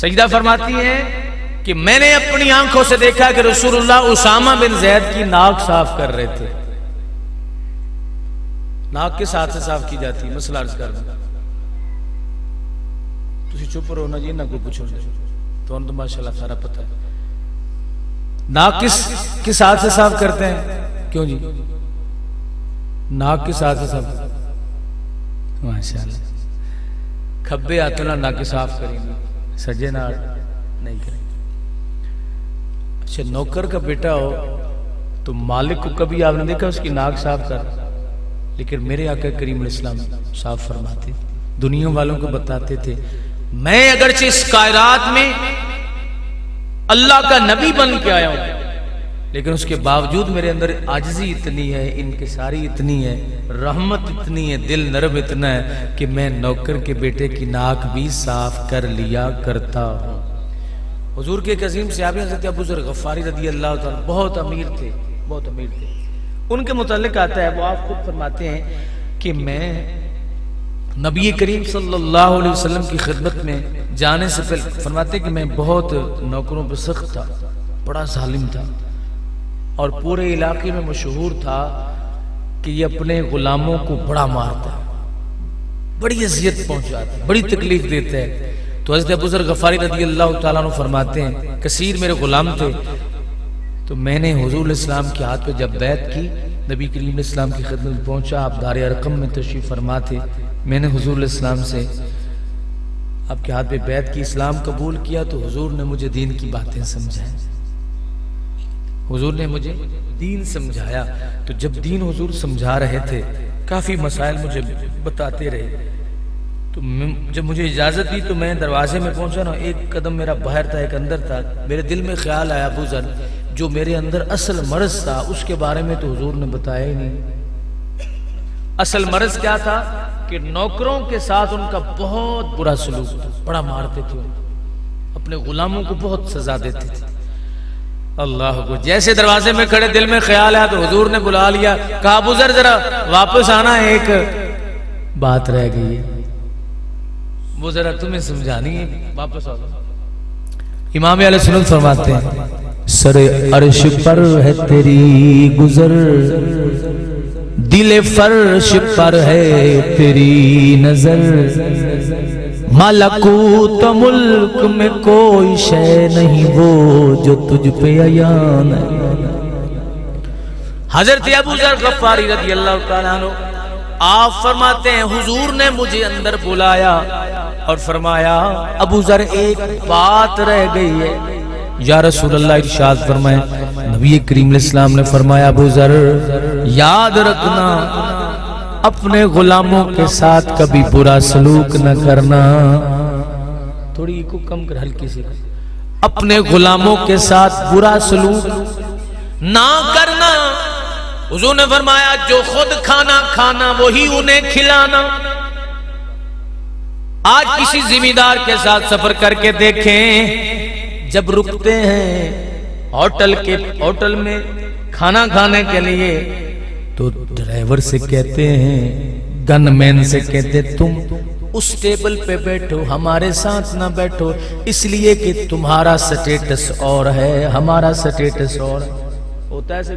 سجدہ فرماتی ہیں کہ میں نے اپنی آنکھوں سے دیکھا کہ رسول اللہ اسامہ بن زید کی ناک صاف کر رہے تھے. ناک کس ہاتھ سے صاف کی جاتی ہے؟ مسئلہ عرض کر دیں. تسی چپ رہو نا جی, نہ کوئی پوچھو, تو ان تو ماشاءاللہ سارا پتہ ہے. ناک کس ہاتھ سے صاف کرتے ہیں؟ کیوں جی ناک کس ہاتھ سے صاف؟ ماشاءاللہ کھبے ہاتھوں نال نک صاف کریں گے، سجے نال نہیں کریں گے۔ اچھا نوکر کا بیٹا ہو تو مالک کو کبھی آپ نے دیکھا اس کی ناک صاف کر، لیکن میرے آقا کریم علیہ السلام صاف فرماتے، دنیا والوں کو بتاتے تھے میں اگرچہ اس کائنات میں اللہ کا نبی بن کے آیا ہوں، لیکن اس کے باوجود میرے اندر عاجزی اتنی ہے، انکساری اتنی ہے، رحمت اتنی ہے، دل نرم اتنا ہے کہ میں نوکر کے بیٹے کی ناک بھی صاف کر لیا کرتا ہوں۔ حضور کے ایک عظیم صحابی حضرت ابو ذر غفاری رضی اللہ تعالیٰ بہت امیر تھے، بہت امیر تھے۔ ان کے متعلق آتا ہے، وہ آپ خود فرماتے ہیں کہ میں نبی کریم صلی اللہ علیہ وسلم کی خدمت میں جانے سے پہلے فرماتے ہیں کہ میں بہت نوکروں پر سخت تھا، بڑا ظالم تھا، اور پورے علاقے میں مشہور تھا کہ یہ اپنے غلاموں کو بڑا مارتا، بڑی اذیت پہنچاتا، بڑی تکلیف دیتا ہے۔ تو حضرت ابو ذر غفاری رضی اللہ تعالیٰ عنہ فرماتے ہیں کثیر میرے غلام تھے، تو میں نے حضور علیہ السلام کے ہاتھ پہ جب بیعت کی، نبی کریم علیہ السلام کی خدمت میں پہنچا، آپ دار ارقم میں تشریف فرما تھے، میں نے حضور علیہ السلام سے آپ کے ہاتھ پہ بیعت کی، اسلام قبول کیا، تو حضور نے مجھے دین کی باتیں سمجھائیں، حضور نے مجھے دین سمجھایا۔ تو جب دین حضور سمجھا رہے تھے کافی مسائل مجھے بتاتے رہے، تو جب مجھے اجازت دی تو میں دروازے میں پہنچا نا، ایک قدم میرا باہر تھا ایک اندر تھا، میرے دل میں خیال آیا ابو ذر جو میرے اندر اصل مرض تھا اس کے بارے میں تو حضور نے بتایا ہی نہیں۔ اصل مرض کیا تھا کہ نوکروں کے ساتھ ان کا بہت برا سلوک تھا، بڑا مارتے تھے، اپنے غلاموں کو بہت سزا دیتے تھے۔ اللہ کو جیسے دروازے میں کھڑے دل میں خیال آیا تو حضور نے بلا لیا، کہا ابو ذر ذرا واپس آنا، ایک بات رہ گئی ہے، وہ ذرا تمہیں سمجھانی ہے، واپس آؤ۔ امام علیہ السلام فرماتے ہیں سر عرش پر ہے تیری گزر، دل فرش پر ہے تیری نظر، ملکوت ملک میں کوئی شے نہیں وہ جو تجھ پہ عیان ہے۔ حضرت ابو ذر غفاری رضی اللہ تعالیٰ عنہ آپ فرماتے ہیں حضور نے مجھے اندر بلایا اور فرمایا ابو ذر ایک بات رہ گئی ہے۔ یا رسول اللہ ارشاد فرمائے، نبی کریم علیہ السلام نے فرمایا ابو ذر یاد رکھنا اپنے غلاموں کے ساتھ کبھی برا سلوک نہ کرنا، تھوڑی کو کم کر ہلکی سی، اپنے غلاموں کے ساتھ برا سلوک نہ کرنا۔ حضور نے فرمایا جو خود کھانا کھانا وہی انہیں کھلانا۔ آج کسی ذمہ دار کے ساتھ سفر کر کے دیکھیں، جب رکتے ہیں ہوٹل میں کھانا کھانے کے لیے تو ڈرائیور سے کہتے ہیں، گن مین سے کہتے تم اس ٹیبل پہ بیٹھو، ہمارے ساتھ نہ بیٹھو، اس لیے کہ تمہارا سٹیٹس اور ہے، ہمارا سٹیٹس اور ہوتا ہے۔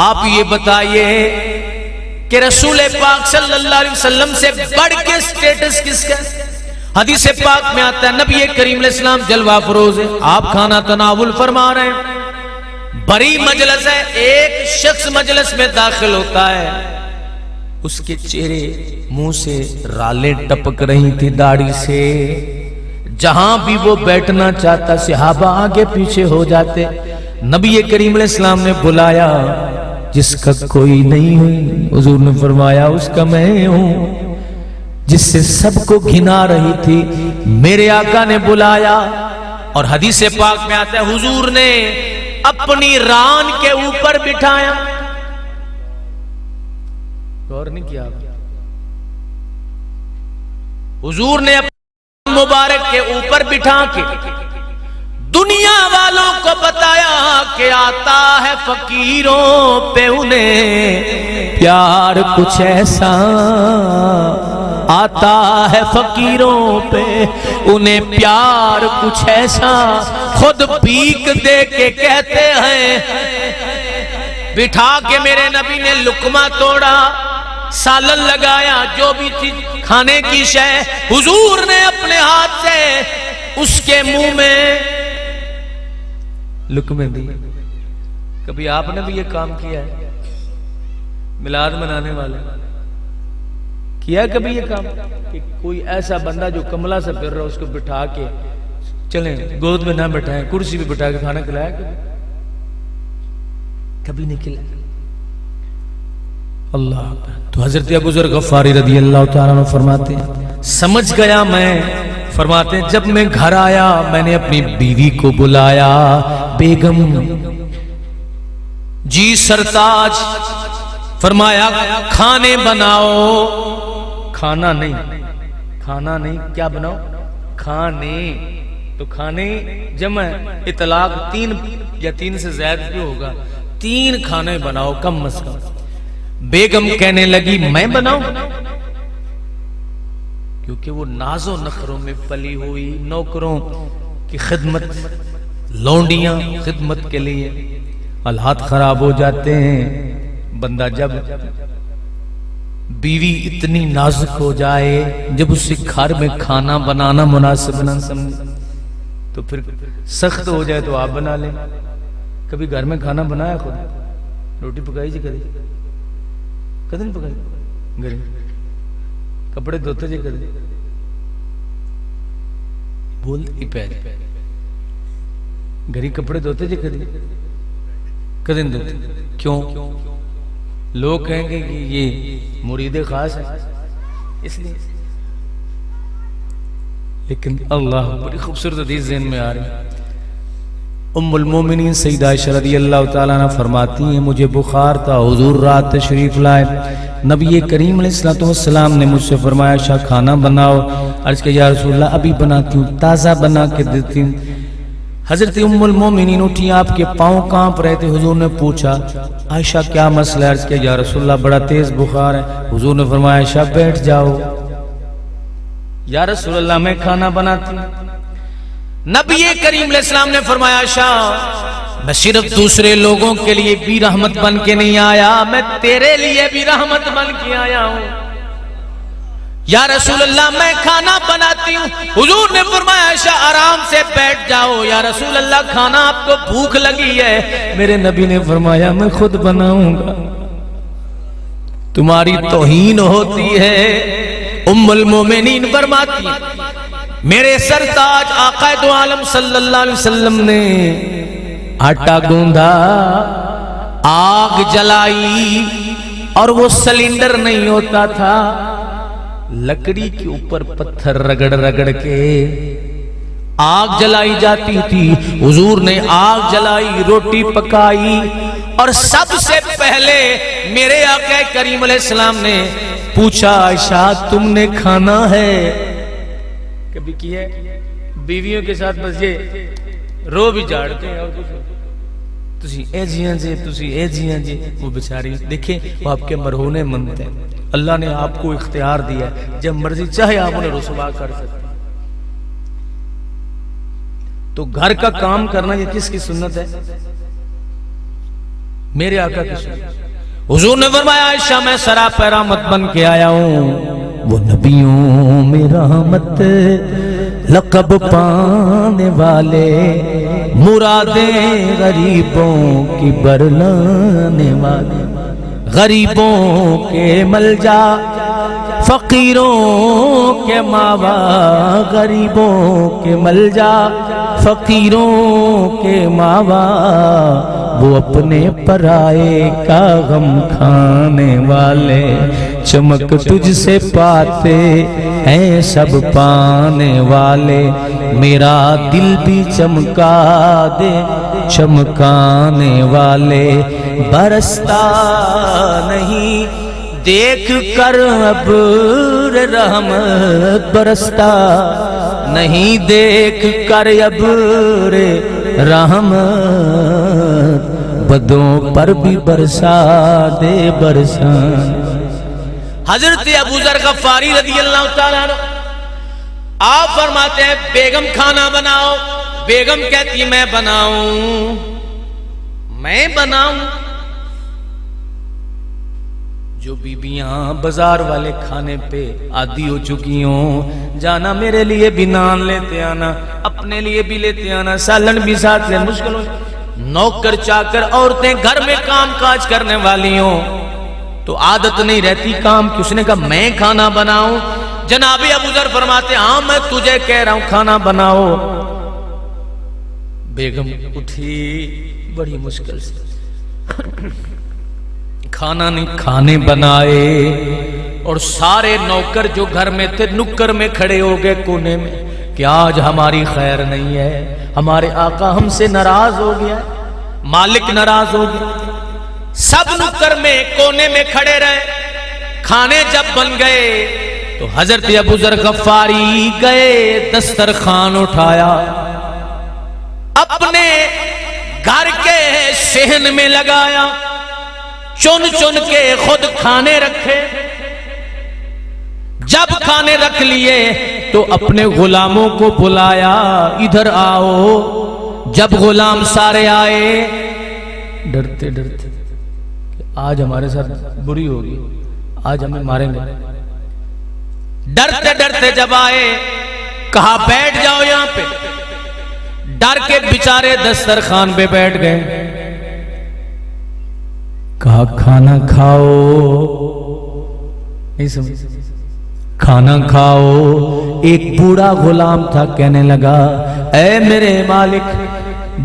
آپ یہ بتائیے کہ رسول پاک صلی اللہ علیہ وسلم سے بڑھ کے سٹیٹس کس کا؟ حدیث پاک میں آتا ہے نبی کریم علیہ السلام جلوہ فروز ہے، آپ کھانا تناول فرما رہے ہیں، بڑی مجلس ہے، ایک شخص مجلس میں داخل ہوتا ہے، اس کے چہرے منہ سے رالیں ٹپک رہی تھی داڑھی سے، جہاں بھی وہ بیٹھنا چاہتا صحابہ آگے پیچھے ہو جاتے۔ نبی کریم علیہ السلام نے بلایا، جس کا کوئی نہیں ہوئی، حضور نے فرمایا اس کا میں ہوں، جس سے سب کو گھنا رہی تھی میرے آقا نے بلایا۔ اور حدیث پاک میں آتا ہے حضور نے اپنی ران کے اوپر بٹھایا، غور نہیں کیا، حضور نے اپنی مبارک کے اوپر بٹھا کے دنیا والوں کو بتایا کہ آتا ہے فقیروں پہ انہیں پیار کچھ ایسا، آتا ہے فقیروں پہ انہیں پیار کچھ ایسا، خود بھیک دے کے کہتے ہیں، بٹھا کے میرے نبی نے لقمہ توڑا، سالن لگایا، جو بھی تھی کھانے کی شے، حضور نے اپنے ہاتھ سے اس کے منہ میں لقمے دی۔ کبھی آپ نے بھی یہ کام کیا ہے؟ میلاد منانے والے کیا کبھی یہ کام کہ کوئی ایسا بندہ جو کملا سے پھر رہا اس کو بٹھا کے چلیں گود میں نہ بٹھائیں کرسی پہ بٹھا کے کھانا کھلایا کبھی نہیں کھلایا؟ اللہ تو حضرت ابو ذر غفاری رضی اللہ تعالیٰ عنہ فرماتے ہیں سمجھ گیا میں، فرماتے ہیں جب میں گھر آیا میں نے اپنی بیوی کو بلایا، بیگم جی سرتاج، فرمایا کھانے بناؤ، کھانا نہیں کیا بناؤ؟ کھانے، تو کھانے جمع اطلاق 3 یا 3 سے زائد بھی ہوگا، 3 کھانے بناؤ کم از کم۔ بیگم کہنے لگی میں بناؤں، کیونکہ وہ ناز و نخروں میں پلی ہوئی، نوکروں کی خدمت، لونڈیاں خدمت کے لیے حالات خراب ہو جاتے ہیں۔ بندہ جب بیوی اتنی نازک ہو جائے، جب اسے گھر میں کھانا بنانا مناسب نہ سمجھے تو پھر سخت ہو جائے تو آپ بنا لیں۔ کبھی گھر میں کھانا بنایا خود؟ روٹی پکائی جی کدی نہیں پکائی گھر میں؟ کپڑے دھوتے جی کدی؟ بولتی پہ گھری کپڑے دھوتے جی کدی نہیں دھوتے؟ کیوں؟ لوگ کہیں گے کہ یہ مرید خاص ہے اس لیے، لیکن اللہ بڑی خوبصورت حدیث ذہن میں آ رہی ہے۔ ام المومنین سیدہ عائشہ رضی اللہ تعالیٰ عنہ فرماتی ہیں مجھے بخار تھا، حضور رات تشریف لائے، نبی کریم علیہ السلام نے مجھ سے فرمایا عائشہ کھانا بناؤ، عرض کہ یا رسول اللہ ابھی بناتی ہوں، تازہ بنا کے دیتی ہوں۔ حضرت ام المومنین اٹھی، آپ کے پاؤں کانپ رہے تھے، حضور نے پوچھا عائشہ کیا مسئلہ ہے؟ عرض کہ یا رسول اللہ بڑا تیز بخار ہے۔ حضور نے فرمایا عائشہ بیٹھ جاؤ۔ یا رسول اللہ میں کھانا بناتی ہوں۔ نبی کریم علیہ السلام نے فرمایا عائشہ میں صرف دوسرے لوگوں کے لیے بھی رحمت بن کے نہیں آیا، میں تیرے لیے بھی رحمت بن کے آیا ہوں۔ یا رسول اللہ میں کھانا بناتی ہوں۔ حضور نے فرمایا عائشہ آرام سے بیٹھ جاؤ۔ یا رسول اللہ کھانا آپ کو بھوک لگی ہے؟ میرے نبی نے فرمایا میں خود بناؤں گا، تمہاری توہین ہوتی ہے۔ ام المومنین فرماتی میرے سرتاج آقا دو عالم صلی اللہ علیہ وسلم نے آٹا گوندھا، آگ جلائی، اور وہ سلنڈر نہیں ہوتا تھا، لکڑی کے اوپر پتھر رگڑ رگڑ کے آگ جلائی جاتی تھی۔ حضور نے آگ جلائی، روٹی پکائی، اور سب سے پہلے میرے آقا کریم علیہ السلام نے پوچھا عائشہ تم نے کھانا ہے؟ کبھی کی ہے بیویوں کے ساتھ بس یہ رو بھی جاڑتے ہیں اور کچھ تسی اے جیاں جی، تسی اے جیاں جی، وہ بیچاری دیکھیں وہ آپ کے مرہونے منت ہیں، اللہ نے آپ کو اختیار دیا ہے، جب مرضی چاہے آپ انہیں رسوا کر سکتے ہیں۔ تو گھر کا کام کرنا یہ کس کی سنت ہے؟ میرے آقا کی سنت۔ حضور نے فرمایا عائشہ میں سراپا رحمت بن کے آیا ہوں، وہ نبیوں میں رحمت لقب پانے والے، مرادیں غریبوں کی برلانے والے، غریبوں کے ملجا فقیروں کے ماوا، غریبوں کے ملجا فقیروں کے ماوا، وہ اپنے پرائے کا غم کھانے والے، چمک تجھ سے پاتے ہیں سب پانے والے، میرا دل بھی چمکا دے چمکانے والے، برستا نہیں دیکھ کر ابر رحمت، برستا نہیں دیکھ کر ابر رحمت، بدوں پر بھی برسا دے برسان۔ حضرت ابو ذر غفاری رضی اللہ تعالیٰ عنہ آپ فرماتے ہیں بیگم کھانا بناؤ، بیگم کہتی میں بناؤں، میں بناؤں۔ جو بیبیاں بازار والے کھانے پہ عادی ہو چکی ہوں، جانا میرے لیے بھی نان لیتے آنا، اپنے لیے بھی لیتے آنا، سالن بھی ساتھ لے، مشکل ہو، نوکر چاکر عورتیں گھر میں کام کاج کرنے والی ہوں، تو عادت نہیں رہتی کام کی. اس نے کہا میں کھانا بناؤں؟ جناب ابو ذر فرماتے ہاں میں تجھے کہہ رہا ہوں کھانا بناؤ. بیگم اٹھی بڑی مشکل سے, کھانا نہیں, کھانے بنائے, اور سارے نوکر جو گھر میں تھے نکر میں کھڑے ہو گئے کونے میں کہ آج ہماری خیر نہیں ہے, ہمارے آقا ہم سے ناراض ہو گیا, مالک ناراض ہو گیا. سب نکر میں کونے میں کھڑے رہے. کھانے جب بن گئے تو حضرت ابو ذر غفاری گئے, دسترخوان اٹھایا, اپنے گھر کے صحن میں لگایا, چن چن کے خود کھانے رکھے. جب کھانے رکھ لیے تو اپنے غلاموں کو بلایا, ادھر آؤ. جب غلام سارے آئے ڈرتے ڈرتے آج ہمارے ساتھ بری ہوگی, آج ہمیں ماریں گے. ڈرتے ڈرتے جب آئے کہا بیٹھ جاؤ یہاں پہ. ڈر کے بیچارے دسترخوان پہ بیٹھ گئے. کہا کھانا کھاؤ, نہیں سمجھ, کھانا کھاؤ. ایک بوڑھا غلام تھا, کہنے لگا اے میرے مالک,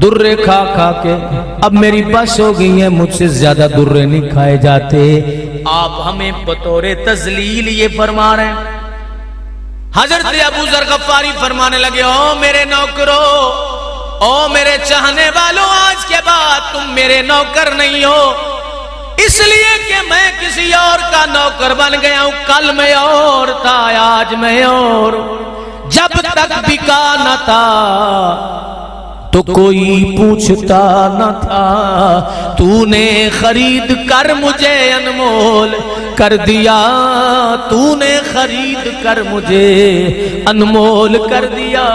درے کھا کھا کے اب میری بس ہو گئی ہے, مجھ سے زیادہ درے نہیں کھائے جاتے. آپ ہمیں بطور تذلیل یہ فرما رہے ہیں. حضرت ابو ذر غفاری فرمانے لگے او میرے نوکرو, او میرے چاہنے والوں, آج کے بعد تم میرے نوکر نہیں ہو, اس لیے کہ میں کسی اور کا نوکر بن گیا ہوں. کل میں اور تھا, آج میں اور. جب تک بکا نہ تھا تو کوئی پوچھتا نہ تھا, تو نے خرید کر مجھے انمول کر دیا, تو نے خرید کر مجھے انمول کر دیا.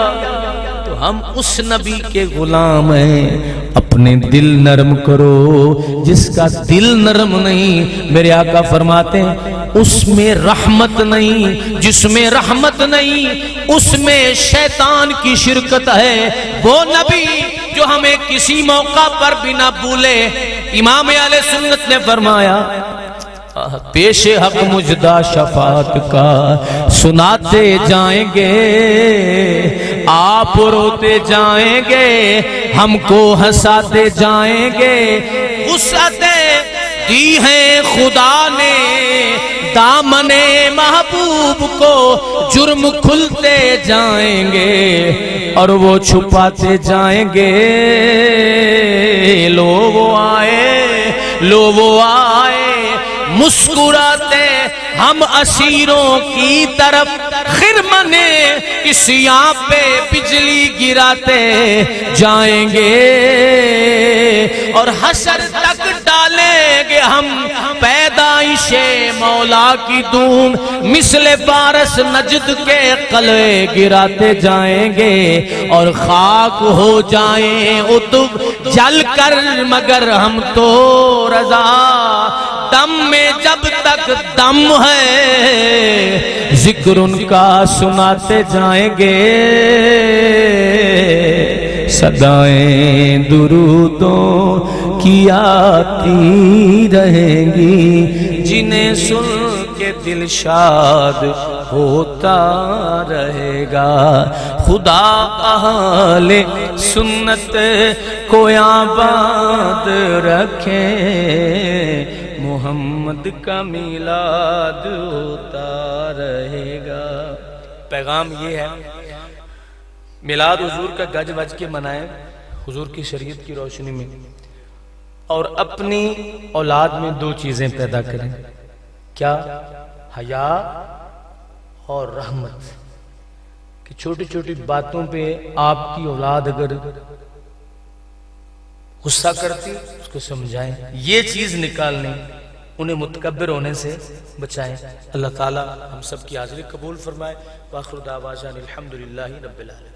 تو ہم اس نبی کے غلام ہیں, اپنے دل نرم کرو. جس کا دل نرم نہیں, میرے آقا فرماتے ہیں اس میں رحمت نہیں, جس میں رحمت نہیں اس میں شیطان کی شرکت ہے. وہ نبی جو ہمیں کسی موقع پر بھی نہ بھولے. امام اہل سنت نے فرمایا پیش حق مجدہ شفاعت کا سناتے جائیں گے, آپ روتے جائیں گے, ہم کو ہنساتے جائیں گے. وسعتیں دی ہیں خدا نے دامن محبوب کو, جرم کھلتے جائیں گے اور وہ چھپاتے جائیں گے. لو وہ آئے, لو وہ آئے, مسکراتے ہم اسیروں کی طرف, خرمنے کسیاں پہ بجلی گراتے جائیں گے, اور حشر تک ڈالیں گے ہم پیدائش مولا کی دھوم, مثل فارس نجد کے قلعے گراتے جائیں گے, اور خاک ہو جائیں اتب جل کر, مگر ہم تو رضا. دم میں جب تک دم ہے ذکر ان کا سناتے جائیں گے, صدائیں درودوں کی آتی رہیں گی, جنہیں سن کے دل شاد ہوتا رہے گا. خدا اہل سنت کو آباد رکھے, محمد کا میلاد ہوتا رہے گا. پیغام یہ ہے, میلاد حضور کا گج وج کے منائیں حضور کی شریعت کی روشنی میں, اور اپنی اولاد میں دو چیزیں پیدا کریں. کیا؟ حیا اور رحمت. کہ چھوٹی چھوٹی باتوں پہ آپ کی اولاد اگر غصہ کرتی اس کو سمجھائیں, یہ چیز نکالنے, انہیں متکبر ہونے سے بچائیں. اللہ تعالی ہم سب کی حاضری قبول فرمائے. وآخر دعوانا الحمدللہ رب العالمین.